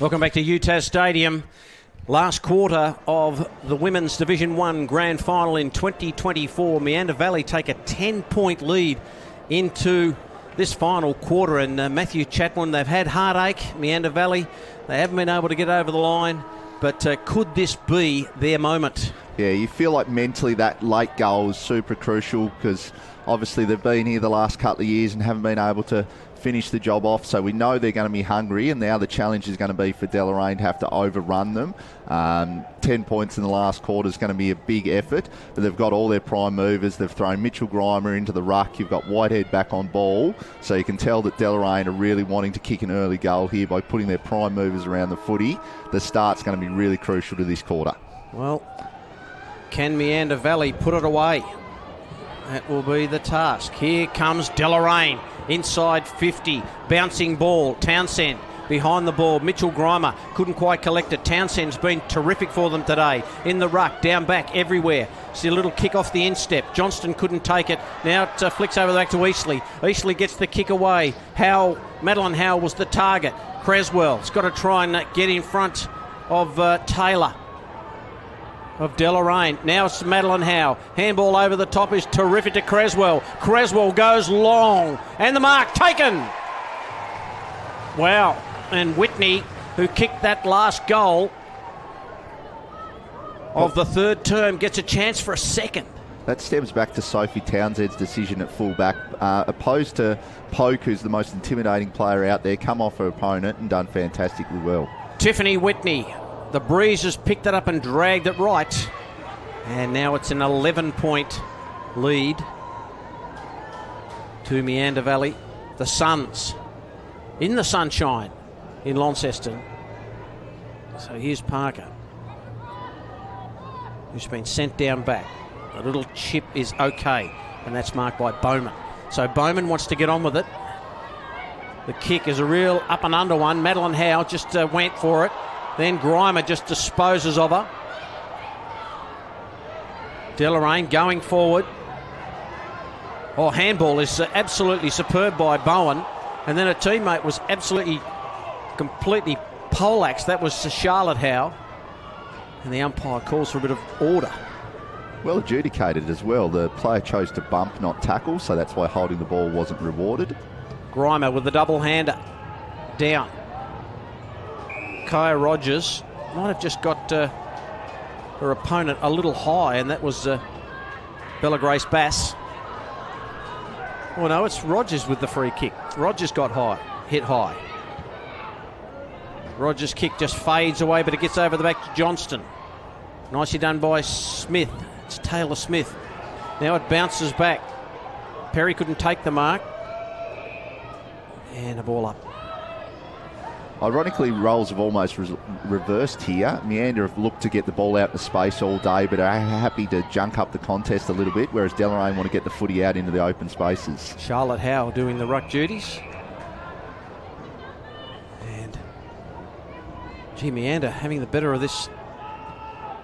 Welcome back to UTAS Stadium. Last quarter of the Women's Division 1 Grand Final in 2024. Meander Valley take a 10-point lead into this final quarter. And Matthew Chatwin, they've had heartache, Meander Valley. They haven't been able to get over the line. But could this be their moment? Yeah, you feel like mentally that late goal is super crucial because obviously they've been here the last couple of years and haven't been able to finish the job off, so we know they're going to be hungry, and now the challenge is going to be for Deloraine to have to overrun them. 10 points in the last quarter is going to be a big effort, but they've got all their prime movers. They've thrown Mitchell Grimer into the ruck. You've got Whitehead back on ball, so you can tell that Deloraine are really wanting to kick an early goal here by putting their prime movers around the footy. The start's going to be really crucial to this quarter. Well, can Meander Valley put it away? That will be the task. Here comes Deloraine. Inside 50, bouncing ball, Townsend behind the ball, Mitchell Grimer couldn't quite collect it. Townsend's been terrific for them today. In the ruck, down back, everywhere. See a little kick off the instep. Johnston couldn't take it. Now it flicks over back to Eastley. Eastley gets the kick away. Madeline Howell was the target. Creswell's got to try and get in front of Taylor of Deloraine. Now it's Madeline Howe. Handball over the top is terrific to Creswell. Creswell goes long. And the mark taken. Wow. And Whitney, who kicked that last goal of the third term, gets a chance for a second. That stems back to Sophie Townsend's decision at fullback, opposed to Poke, who's the most intimidating player out there, come off her opponent and done fantastically well. Tiffany Whitney. The Breeze has picked it up and dragged it right. And now it's an 11-point lead to Meander Valley. The Suns in the sunshine in Launceston. So here's Parker, who's been sent down back. The little chip is okay, and that's marked by Bowman. So Bowman wants to get on with it. The kick is a real up and under one. Madeline Howe just went for it. Then Grimer just disposes of her. Deloraine going forward. Oh, handball is absolutely superb by Bowen. And then a teammate was completely poleaxed. That was Charlotte Howe. And the umpire calls for a bit of order. Well adjudicated as well. The player chose to bump, not tackle, so that's why holding the ball wasn't rewarded. Grimer with the double-hander. Down. Kaya Rogers might have just got her opponent a little high, and that was Bella Grace Bass. Oh no, it's Rogers with the free kick. Rogers got hit high. Rogers' kick just fades away, but it gets over the back to Johnston. Nicely done by Smith. It's Taylor Smith. Now it bounces back. Perry couldn't take the mark. And a ball up. Ironically, roles have almost reversed here. Meander have looked to get the ball out to space all day, but are happy to junk up the contest a little bit, whereas Deloraine want to get the footy out into the open spaces. Charlotte Howe doing the ruck duties. And Meander having the better of this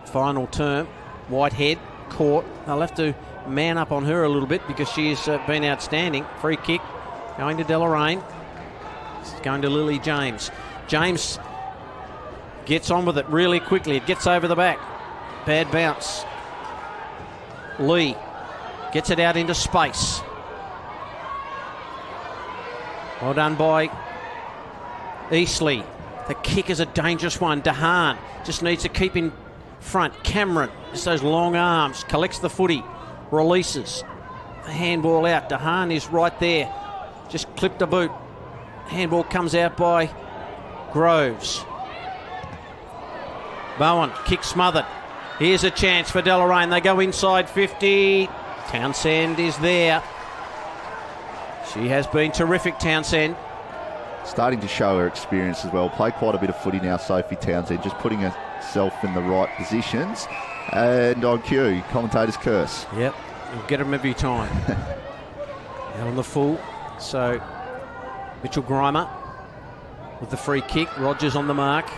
final term. Whitehead caught. They'll have to man up on her a little bit because she's been outstanding. Free kick going to Deloraine. It's going to Lily James. James gets on with it really quickly. It gets over the back. Bad bounce. Lee gets it out into space. Well done by Eastley. The kick is a dangerous one. Dehaan just needs to keep in front. Cameron, just those long arms, collects the footy, releases. The handball out. Dehaan is right there. Just clipped a boot. Handball comes out by Groves. Bowen, kick smothered. Here's a chance for Deloraine. They go inside 50. Townsend is there. She has been terrific, Townsend. Starting to show her experience as well. Played quite a bit of footy now, Sophie Townsend, just putting herself in the right positions. And on cue, commentator's curse. Yep, you'll get them every time. Out on the full. So, Mitchell Grimer with the free kick. Rogers on the mark.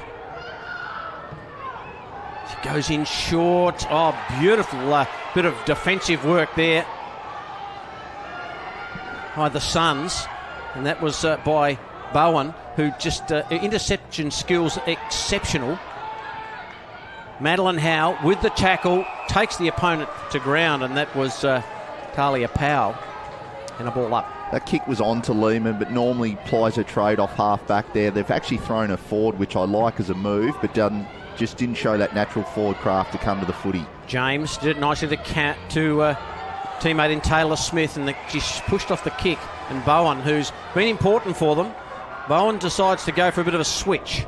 She goes in short. Oh, beautiful bit of defensive work there by the Suns. And that was by Bowen, who just interception skills exceptional. Madeline Howe with the tackle takes the opponent to ground, and that was Talia Powell, and a ball up. That kick was on to Lehman, but normally plies her trade off half back there. They've actually thrown her forward, which I like as a move, but just didn't show that natural forward craft to come to the footy. James did it nicely to teammate in Taylor Smith, and she's pushed off the kick. And Bowen, who's been important for them, Bowen decides to go for a bit of a switch.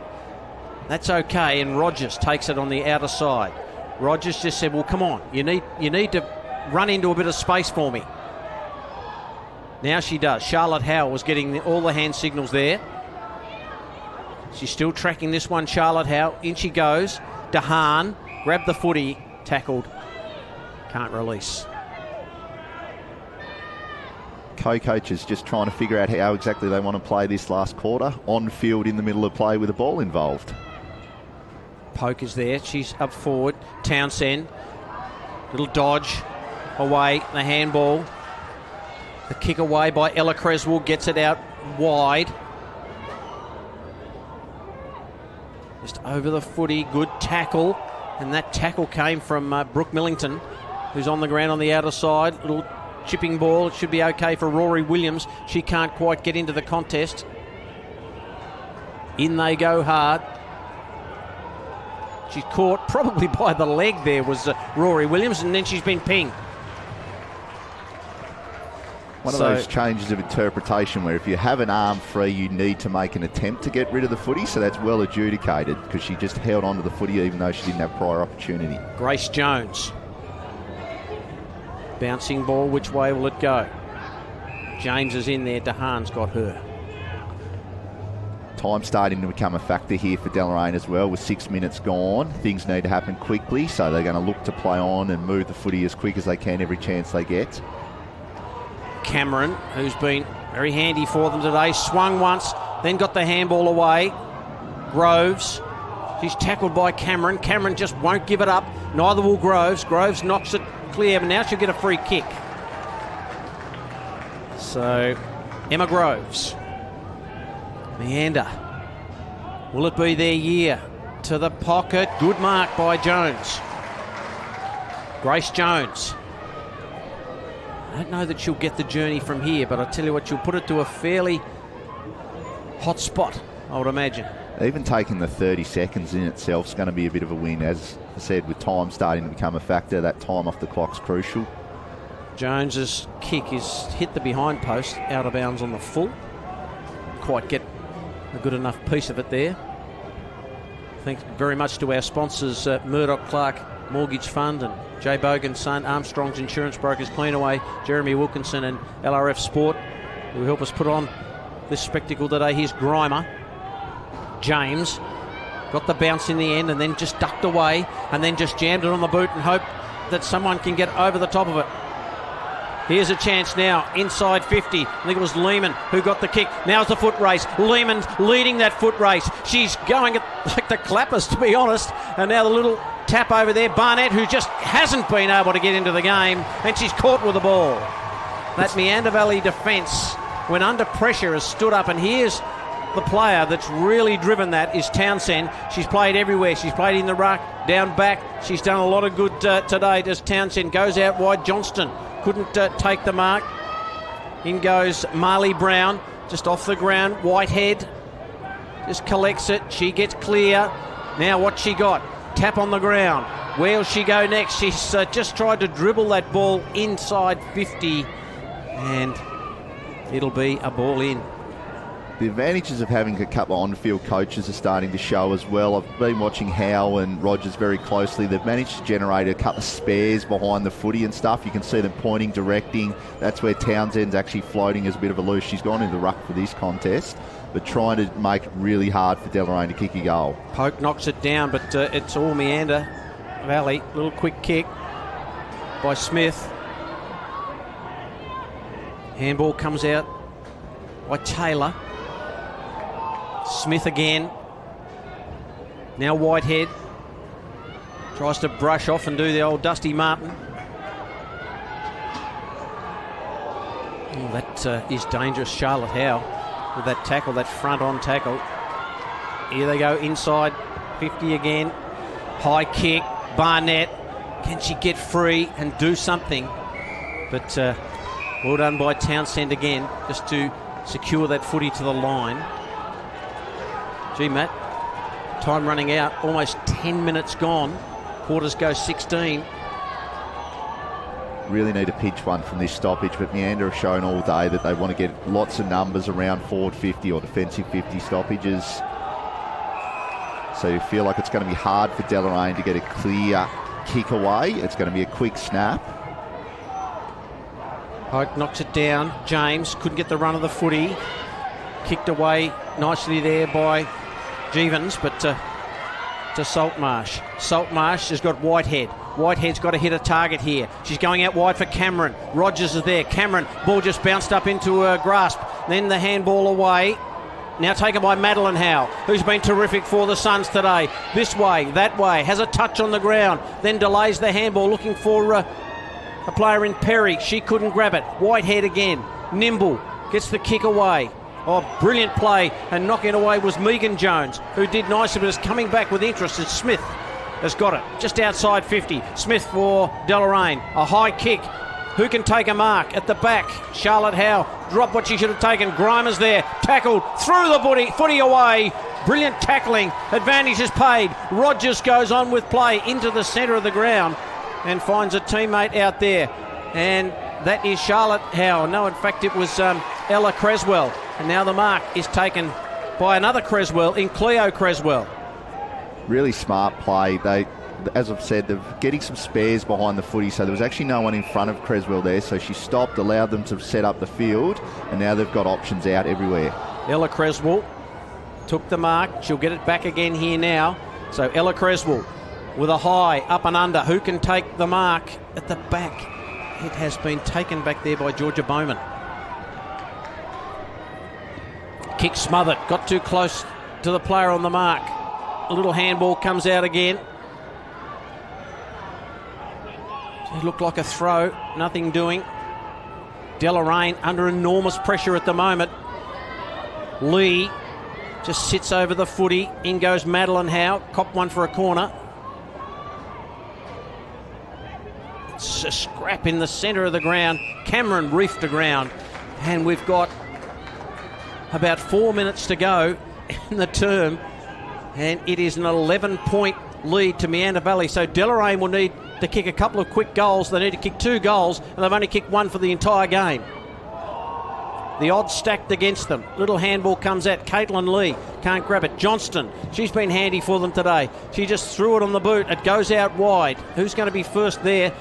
That's okay, and Rogers takes it on the outer side. Rogers just said, well, come on, you need to run into a bit of space for me. Now she does. Charlotte Howe was getting all the hand signals there. She's still tracking this one, Charlotte Howe. In she goes. Dehaan, grabbed the footy, tackled. Can't release. Co-coaches just trying to figure out how exactly they want to play this last quarter. On field in the middle of play with the ball involved. Poke is there. She's up forward. Townsend. Little dodge. Away. The handball. The kick away by Ella Creswell. Gets it out wide. Just over the footy. Good tackle. And that tackle came from Brooke Millington, who's on the ground on the outer side. Little chipping ball. It should be okay for Rory Williams. She can't quite get into the contest. In they go hard. She's caught probably by the leg there was Rory Williams, and then she's been pinged. One of those changes of interpretation where if you have an arm free, you need to make an attempt to get rid of the footy, so that's well adjudicated because she just held on to the footy even though she didn't have prior opportunity. Grace Jones. Bouncing ball, which way will it go? James is in there, Dehaan's got her. Time starting to become a factor here for Deloraine as well. With 6 minutes gone, things need to happen quickly, so they're going to look to play on and move the footy as quick as they can every chance they get. Cameron, who's been very handy for them today, swung once, then got the handball away. Groves, she's tackled by Cameron. Cameron just won't give it up. Neither will Groves. Groves knocks it clear, but now she'll get a free kick. So, Emma Groves. Meander. Will it be their year? To the pocket. Good mark by Jones. Grace Jones. I don't know that she'll get the journey from here, but I tell you what, she'll put it to a fairly hot spot, I would imagine. Even taking the 30 seconds in itself is going to be a bit of a win. As I said, with time starting to become a factor, that time off the clock's crucial. Jones's kick is hit the behind post, out of bounds on the full. Quite get a good enough piece of it there. Thanks very much to our sponsors, Murdoch Clark Mortgage Fund and J. Bogan Son, Armstrong's Insurance Brokers, Cleanaway, Jeremy Wilkinson and LRF Sport, who help us put on this spectacle today. Here's Grimer. James got the bounce in the end and then just ducked away and then just jammed it on the boot and hoped that someone can get over the top of it. Here's a chance now, inside 50. I think it was Lehman who got the kick. Now's the foot race. Lehman's leading that foot race. She's going at like the clappers, to be honest. And now the little tap over there. Barnett, who just hasn't been able to get into the game, and she's caught with the ball. That Meander Valley defence, when under pressure, has stood up. And here's the player that's really driven that is Townsend. She's played everywhere. She's played in the ruck, down back. She's done a lot of good today. As Townsend goes out wide, Johnston couldn't take the mark. In goes Marley Brown, just off the ground. Whitehead just collects it. She gets clear. Now what's she got? Tap on the ground. Where'll she go next? She's just tried to dribble that ball inside 50, and it'll be a ball in. The advantages of having a couple of on-field coaches are starting to show as well. I've been watching Howe and Rogers very closely. They've managed to generate a couple of spares behind the footy and stuff. You can see them pointing, directing. That's where Townsend's actually floating as a bit of a loose. She's gone into the ruck for this contest, but trying to make it really hard for Deloraine to kick a goal. Poke knocks it down, but it's all meander. Valley, little quick kick by Smith. Handball comes out by Taylor. Smith again. Now Whitehead tries to brush off and do the old Dusty Martin. Oh, that is dangerous. Charlotte Howe with that tackle, that front-on tackle. Here they go inside 50 again. High kick. Barnett. Can she get free and do something? But well done by Townsend again, just to secure that footy to the line. Gee, Matt, time running out. Almost 10 minutes gone. Quarters go 16. Really need to pinch one from this stoppage, but Meander have shown all day that they want to get lots of numbers around forward 50 or defensive 50 stoppages. So you feel like it's going to be hard for Deloraine to get a clear kick away. It's going to be a quick snap. Poke knocks it down. James couldn't get the run of the footy. Kicked away nicely there by Jevons, but to Saltmarsh. Saltmarsh has got Whitehead. Whitehead's got to hit a target here. She's going out wide for Cameron. Rogers is there. Cameron, ball just bounced up into her grasp. Then the handball away. Now taken by Madeline Howe, who's been terrific for the Suns today. This way, that way, has a touch on the ground, then delays the handball, looking for a player in Perry. She couldn't grab it. Whitehead again, nimble, gets the kick away. Oh, brilliant play, and knocking it away was Megan Jones, who did nicely, but is coming back with interest as Smith has got it, just outside 50. Smith for Deloraine, a high kick. Who can take a mark at the back? Charlotte Howe dropped what she should have taken. Grimer's there, tackled, threw the footy away. Brilliant tackling, advantage is paid. Rogers goes on with play into the centre of the ground and finds a teammate out there. And that is Charlotte Howe. No, in fact, it was Ella Creswell. And now the mark is taken by another Creswell in Cleo Creswell. Really smart play. They, as I've said, they're getting some spares behind the footy, so there was actually no one in front of Creswell there, so she stopped, allowed them to set up the field, and now they've got options out everywhere. Ella Creswell took the mark. She'll get it back again here now. So Ella Creswell with a high, up and under. Who can take the mark at the back? It has been taken back there by Georgia Bowman. Kick smothered, got too close to the player on the mark. A little handball comes out again. It looked like a throw, nothing doing. Deloraine under enormous pressure at the moment. Lee just sits over the footy. In goes Madeline Howe, copped one for a corner. It's a scrap in the centre of the ground. Cameron reefed the ground. And we've got about 4 minutes to go in the term. And it is an 11-point lead to Meander Valley. So Deloraine will need to kick a couple of quick goals. They need to kick 2 goals, and they've only kicked 1 for the entire game. The odds stacked against them. Little handball comes out. Caitlin Lee can't grab it. Johnston, she's been handy for them today. She just threw it on the boot. It goes out wide. Who's going to be first there?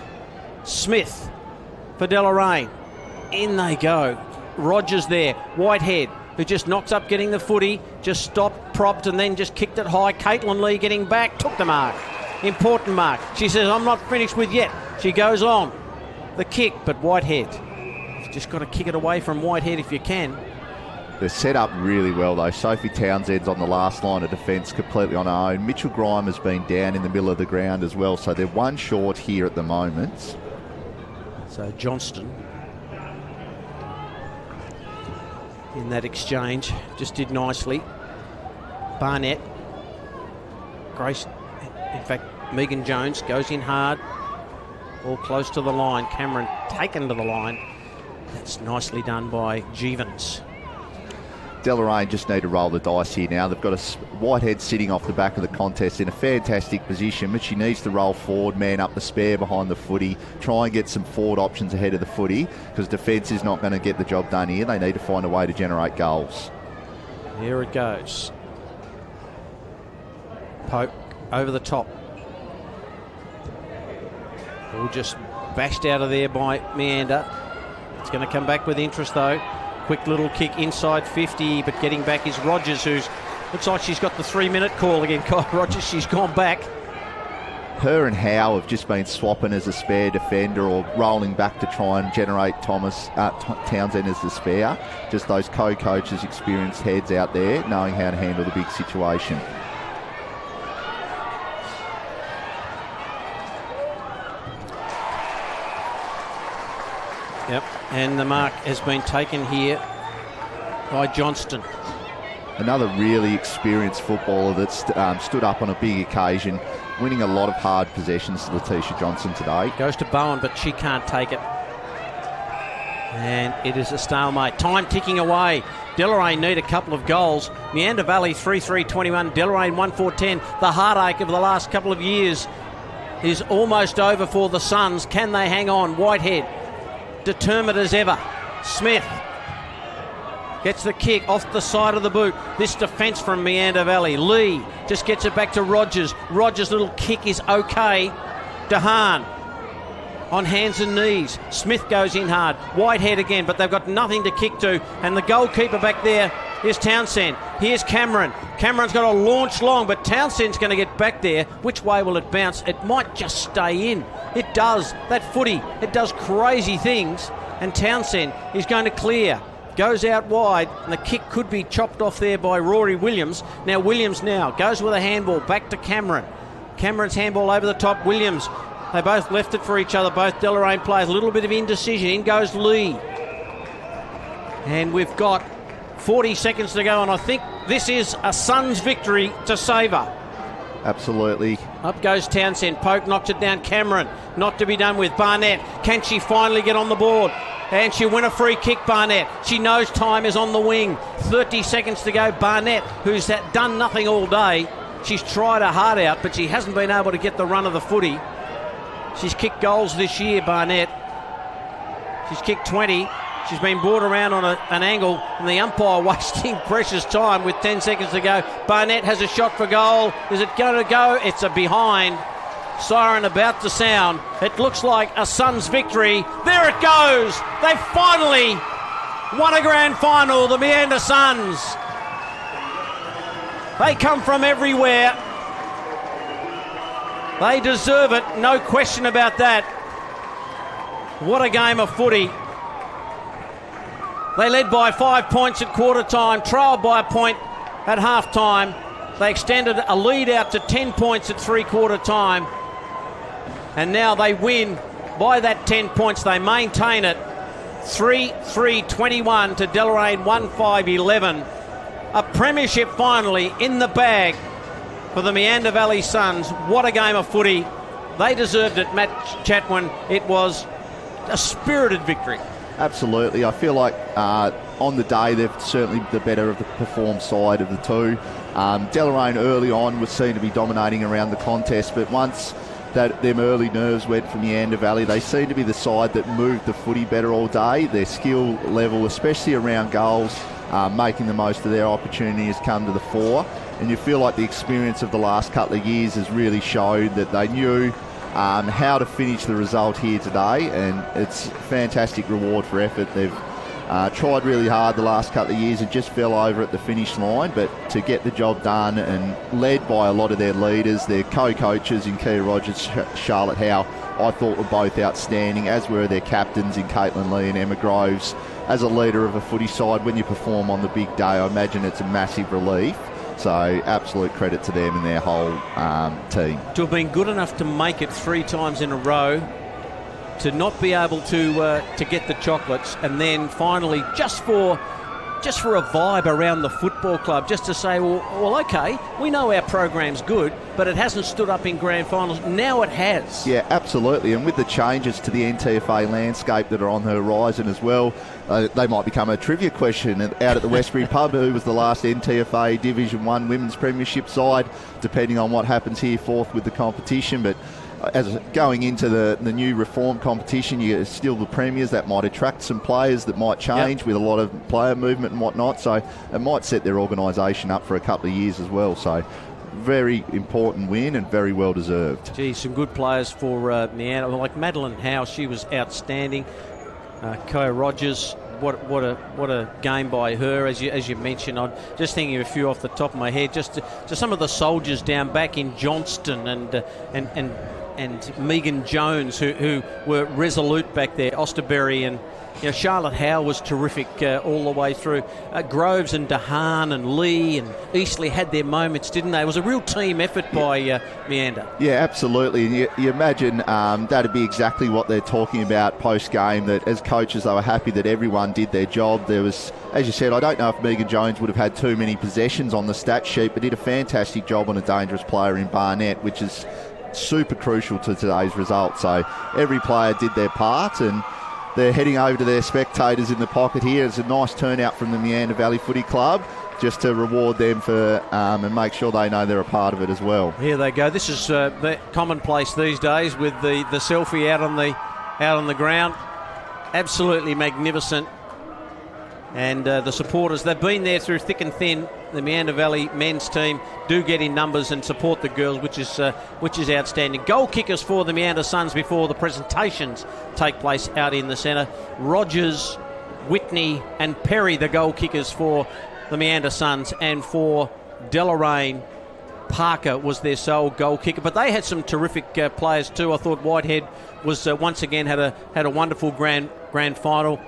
Smith for Deloraine. In they go. Rogers there. Whitehead, who just knocks up getting the footy, just stopped, propped, and then just kicked it high. Caitlin Lee getting back, took the mark. Important mark. She says, I'm not finished with yet. She goes on. The kick, but Whitehead. You've just got to kick it away from Whitehead if you can. They're set up really well, though. Sophie Townsend's on the last line of defence completely on her own. Mitchell Grime has been down in the middle of the ground as well, so they're 1 short here at the moment. So Johnston in that exchange. Just did nicely. Barnett. Grace, in fact, Megan Jones goes in hard. All close to the line. Cameron taken to the line. That's nicely done by Jeevens. Deloraine just need to roll the dice here now. They've got a Whitehead sitting off the back of the contest in a fantastic position, but she needs to roll forward, man up the spare behind the footy, try and get some forward options ahead of the footy, because defence is not going to get the job done here. They need to find a way to generate goals. Here it goes. Pope over the top. All just bashed out of there by Meander. It's going to come back with interest though. Quick little kick inside 50, but getting back is Rogers, who's looks like she's got the 3-minute call again. Kai Rogers, she's gone back. Her and Howe have just been swapping as a spare defender or rolling back to try and generate Townsend as the spare. Just those co-coaches, experienced heads out there, knowing how to handle the big situation. Yep, and the mark has been taken here by Johnston. Another really experienced footballer that's stood up on a big occasion, winning a lot of hard possessions to Letitia Johnson today. Goes to Bowen, but she can't take it. And it is a stalemate. Time ticking away. Deloraine need a couple of goals. Meander Valley 3-3-21. Deloraine 1-4-10. The heartache of the last couple of years is almost over for the Suns. Can they hang on? Whitehead, determined as ever. Smith gets the kick off the side of the boot. This defence from Meander Valley. Lee just gets it back to Rogers. Rogers' little kick is okay. DeHaan on hands and knees. Smith goes in hard. Whitehead again, but they've got nothing to kick to. And the goalkeeper back there is Townsend. Here's Cameron. Cameron's got to launch long, but Townsend's going to get back there. Which way will it bounce? It might just stay in. It does. That footy, it does crazy things. And Townsend is going to clear. Goes out wide, and the kick could be chopped off there by Rory Williams. Now Williams goes with a handball back to Cameron. Cameron's handball over the top. Williams, they both left it for each other. Both Deloraine players, a little bit of indecision. In goes Lee. And we've got 40 seconds to go, and I think this is a Suns victory to savour. Absolutely. Up goes Townsend. Pope knocks it down. Cameron, not to be done with. Barnett, can she finally get on the board? And she'll win a free kick, Barnett. She knows time is on the wing. 30 seconds to go. Barnett, who's done nothing all day. She's tried her heart out, but she hasn't been able to get the run of the footy. She's kicked goals this year, Barnett. She's kicked 20. She's been brought around on an angle, and the umpire wasting precious time with 10 seconds to go. Barnett has a shot for goal. Is it going to go? It's a behind. Siren about to sound. It looks like a Suns victory. There it goes. They finally won a grand final, the Meander Suns. They come from everywhere. They deserve it, no question about that. What a game of footy. They led by 5 points at quarter time, trailed by a point at half time. They extended a lead out to 10 points at three-quarter time. And now they win by that 10 points. They maintain it. 3-3-21 to Deloraine 1-5-11. A premiership finally in the bag for the Meander Valley Suns. What a game of footy. They deserved it, Matt Chatwin. It was a spirited victory. Absolutely. I feel like on the day they're certainly the better of the performed side of the two. Deloraine early on was seen to be dominating around the contest, but once them early nerves went from Meander Valley, they seem to be the side that moved the footy better all day. Their skill level, especially around goals, making the most of their opportunity, has come to the fore. And you feel like the experience of the last couple of years has really showed that they knew how to finish the result here today, and it's a fantastic reward for effort. They've tried really hard the last couple of years and just fell over at the finish line, but to get the job done and led by a lot of their leaders, their co-coaches in Kia Rogers, Charlotte Howe, I thought were both outstanding, as were their captains in Caitlin Lee and Emma Groves. As a leader of a footy side, when you perform on the big day, I imagine it's a massive relief. So absolute credit to them and their whole team. To have been good enough to make it 3 times in a row, to not be able to get the chocolates, and then finally, just for just for a vibe around the football club, just to say, well, okay, we know our program's good, but it hasn't stood up in grand finals. Now it has. Yeah, absolutely. And with the changes to the Ntfa landscape that are on the horizon as well, they might become a trivia question out at the Westbury Pub. Who was the last Ntfa Division 1 Women's Premiership side, depending on what happens here forth with the competition. But as going into the new reform competition, you still the premiers that might attract some players that might change with a lot of player movement and whatnot. So it might set their organisation up for a couple of years as well. So very important win and very well deserved. Gee, some good players for Meander, like Madeline Howe. She was outstanding. Kaya Rogers. What a game by her, as you mentioned. I'm just thinking of a few off the top of my head. Just some of the soldiers down back in Johnston and Megan Jones, who were resolute back there. Osterberry and Charlotte Howe was terrific all the way through. Groves and DeHaan and Lee and Eastley had their moments, didn't they? It was a real team effort by Meander. Yeah, absolutely. And you imagine that'd be exactly what they're talking about post-game, that as coaches they were happy that everyone did their job. There was, as you said, I don't know if Megan Jones would have had too many possessions on the stat sheet, but did a fantastic job on a dangerous player in Barnett, which is super crucial to today's result. So every player did their part, and they're heading over to their spectators in the pocket here. It's a nice turnout from the Meander Valley Footy Club, just to reward them for and make sure they know they're a part of it as well. Here they go. This is commonplace these days with the selfie out on the ground. Absolutely magnificent. And the supporters, they've been there through thick and thin. The Meander Valley men's team do get in numbers and support the girls, which is outstanding. Goal kickers for the Meander Suns before the presentations take place out in the centre. Rogers, Whitney and Perry, the goal kickers for the Meander Suns, and for Deloraine, Parker was their sole goal kicker. But they had some terrific players too. I thought Whitehead was once again had a wonderful grand final.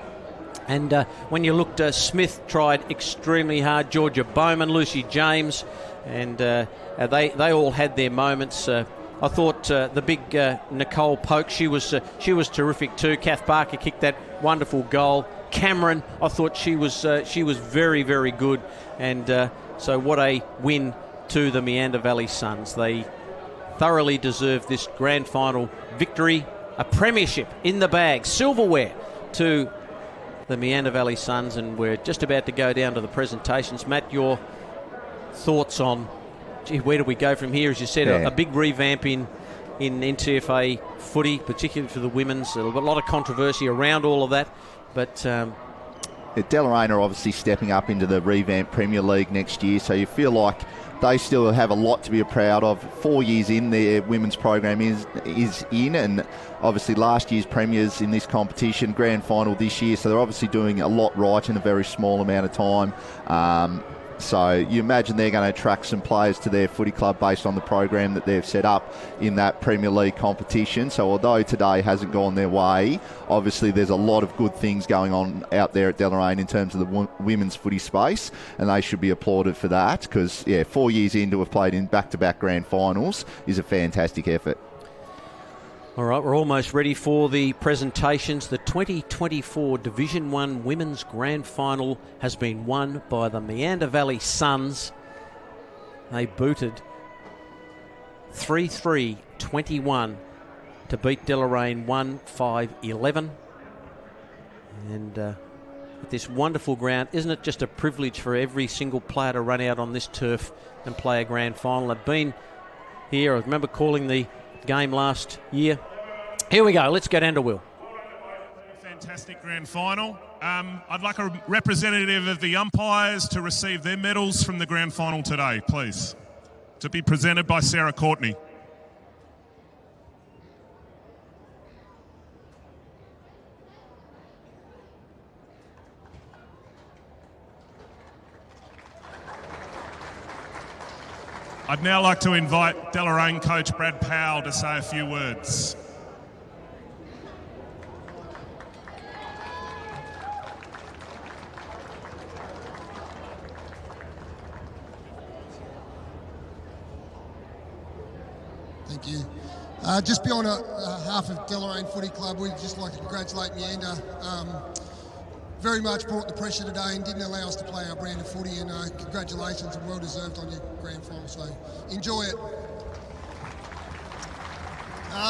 And when you looked, Smith tried extremely hard. Georgia Bowman, Lucy James, and they all had their moments. I thought the big Nicole Polk, she was terrific too. Kath Barker kicked that wonderful goal. Cameron, I thought she was very, very good. And so what a win to the Meander Valley Suns. They thoroughly deserve this grand final victory. A premiership in the bag, silverware to the Meander Valley Suns, and we're just about to go down to the presentations. Matt, your thoughts on, where do we go from here? As you said, a big revamp in Ntfa footy, particularly for the women's. A lot of controversy around all of that, but Deloraine are obviously stepping up into the revamped Premier League next year, so you feel like they still have a lot to be proud of. 4 years in, their women's program is in, and obviously last year's premiers in this competition, grand final this year, so they're obviously doing a lot right in a very small amount of time. So you imagine they're going to attract some players to their footy club based on the program that they've set up in that Premier League competition. So although today hasn't gone their way, obviously there's a lot of good things going on out there at Deloraine in terms of the women's footy space, and they should be applauded for that, because 4 years in to have played in back-to-back grand finals is a fantastic effort. All right, we're almost ready for the presentations. The 2024 Division 1 Women's Grand Final has been won by the Meander Valley Suns. They booted 3-3-21 to beat Deloraine 1-5-11. And at this wonderful ground, isn't it just a privilege for every single player to run out on this turf and play a grand final? I've been here, I remember calling the game last year. Here we go, let's go down to Will. Fantastic grand final. I'd like a representative of the umpires to receive their medals from the grand final today, please. To be presented by Sarah Courtney. I'd now like to invite Deloraine coach Brad Powell to say a few words. Thank you. Just beyond half of Deloraine Footy Club, we'd just like to congratulate Meander. very much brought the pressure today and didn't allow us to play our brand of footy. And congratulations and well deserved on your grand final. So enjoy it.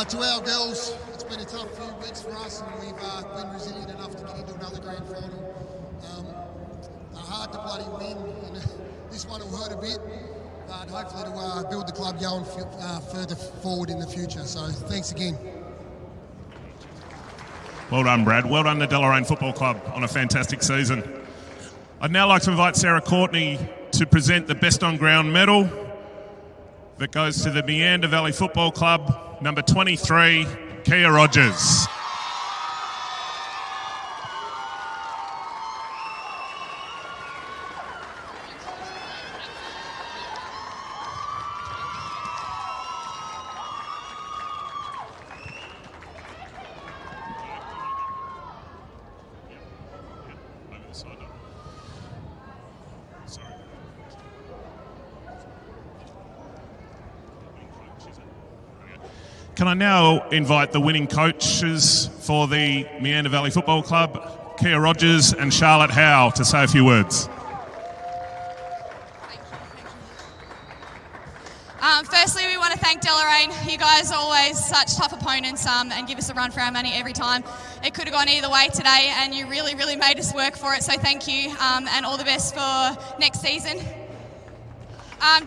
To our girls, it's been a tough few weeks for us, and we've been resilient enough to get into another grand final. Hard to bloody win, and this one will hurt a bit, but hopefully to build the club going further forward in the future. So thanks again. Well done, Brad. Well done to Deloraine Football Club on a fantastic season. I'd now like to invite Sarah Courtney to present the Best on Ground medal that goes to the Meander Valley Football Club, number 23, Kia Rogers. Can I now invite the winning coaches for the Meander Valley Football Club, Kia Rogers and Charlotte Howe, to say a few words. Firstly, we want to thank Deloraine. You guys are always such tough opponents and give us a run for our money every time. It could have gone either way today, and you really, really made us work for it, so thank you, and all the best for next season.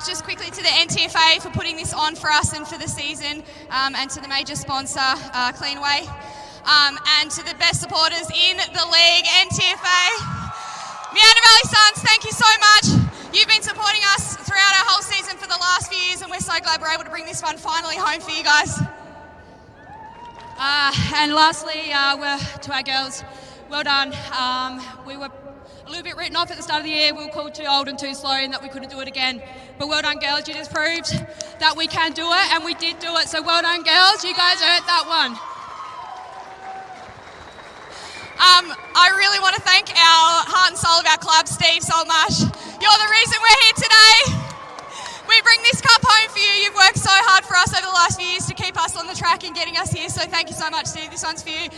Just quickly to the Ntfa for putting this on for us and for the season, and to the major sponsor, Cleanaway, and to the best supporters in the league, Ntfa. Meander Valley Suns, thank you so much. You've been supporting us throughout our whole season for the last few years, and we're so glad we're able to bring this one finally home for you guys. And lastly, to our girls, well done. We were a little bit written off at the start of the year. We were called too old and too slow and that we couldn't do it again. But well done, girls. You just proved that we can do it, and we did do it. So well done, girls. You guys earned that one. I really want to thank our heart and soul of our club, Steve Saltmarsh. You're the reason we're here today. We bring this cup home for you. You've worked so hard for us over the last few years to keep us on the track and getting us here. So thank you so much, Steve. This one's for you.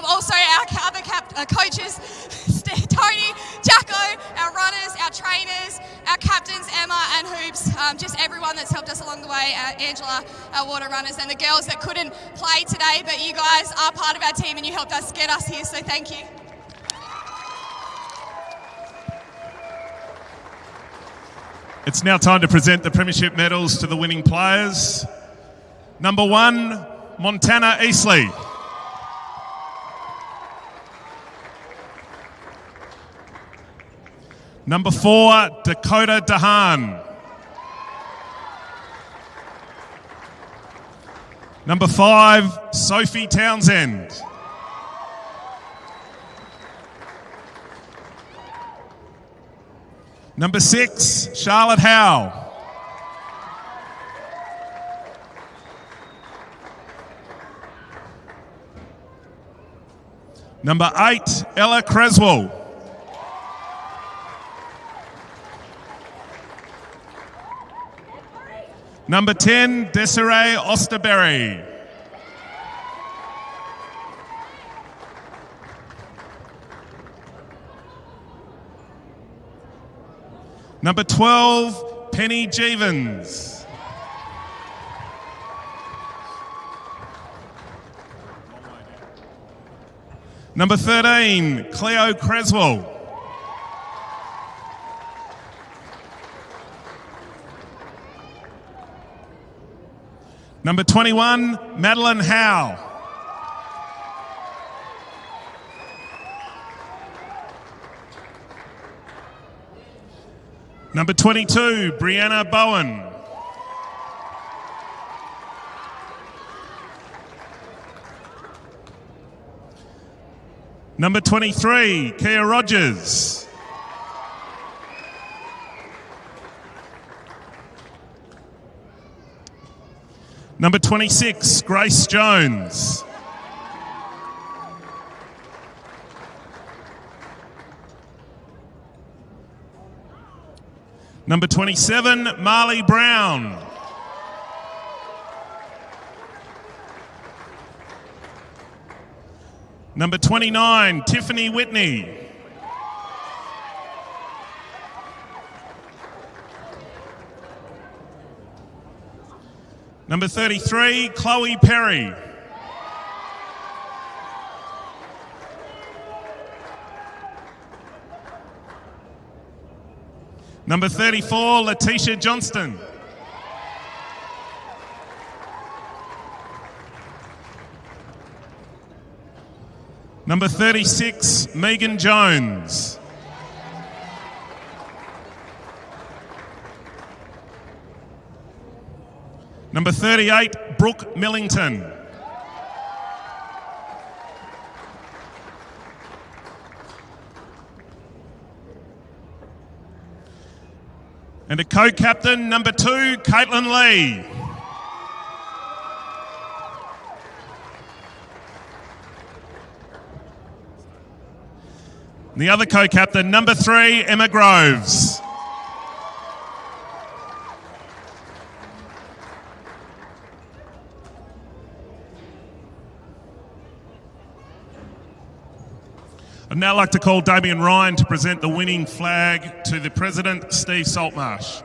Also, our other coaches, Tony, Jacko, our runners, our trainers, our captains, Emma and Hoops, just everyone that's helped us along the way, Angela, our water runners, and the girls that couldn't play today, but you guys are part of our team and you helped us get us here, so thank you. It's now time to present the Premiership medals to the winning players. Number 1, Montana Eastley. Number 4, Dakota Dahan. Number 5, Sophie Townsend. Number 6, Charlotte Howe. Number 8, Ella Creswell. Number 10, Desiree Osterberry. Number 12, Penny Jeevens. Number 13, Cleo Creswell. Number 21, Madeline Howe. Number 22, Brianna Bowen. Number 23, Kia Rogers. Number 26, Grace Jones. Number 27, Marley Brown. Number 29, Tiffany Whitney. Number 33, Chloe Perry. Number 34, Letitia Johnston. Number 36, Megan Jones. Number 38, Brooke Millington. And a co-captain, number 2, Caitlin Lee. And the other co-captain, number 3, Emma Groves. I'd now like to call Damien Ryan to present the winning flag to the President, Steve Saltmarsh.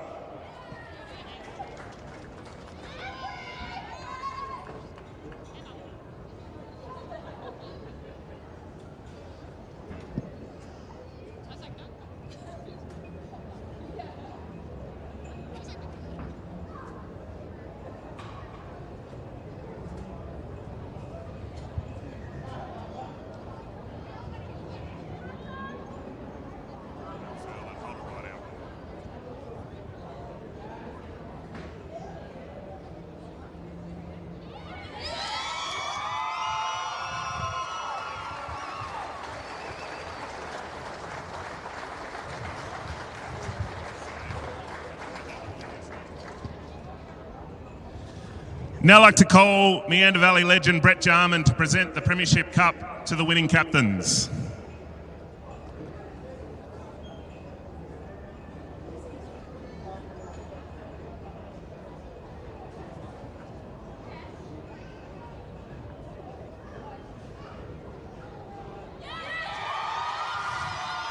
Now I'd like to call Meander Valley legend Brett Jarman to present the Premiership Cup to the winning captains.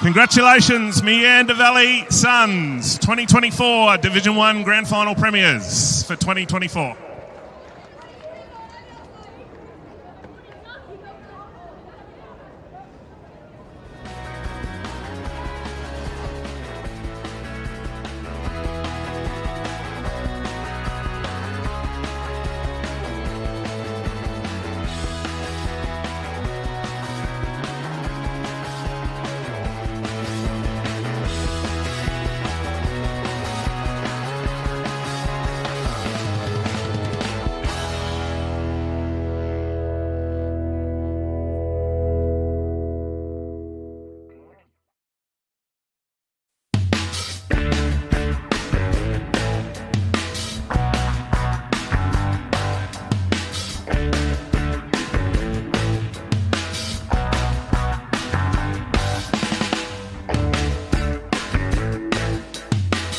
Congratulations, Meander Valley Suns, 2024 Division 1 Grand Final Premiers for 2024.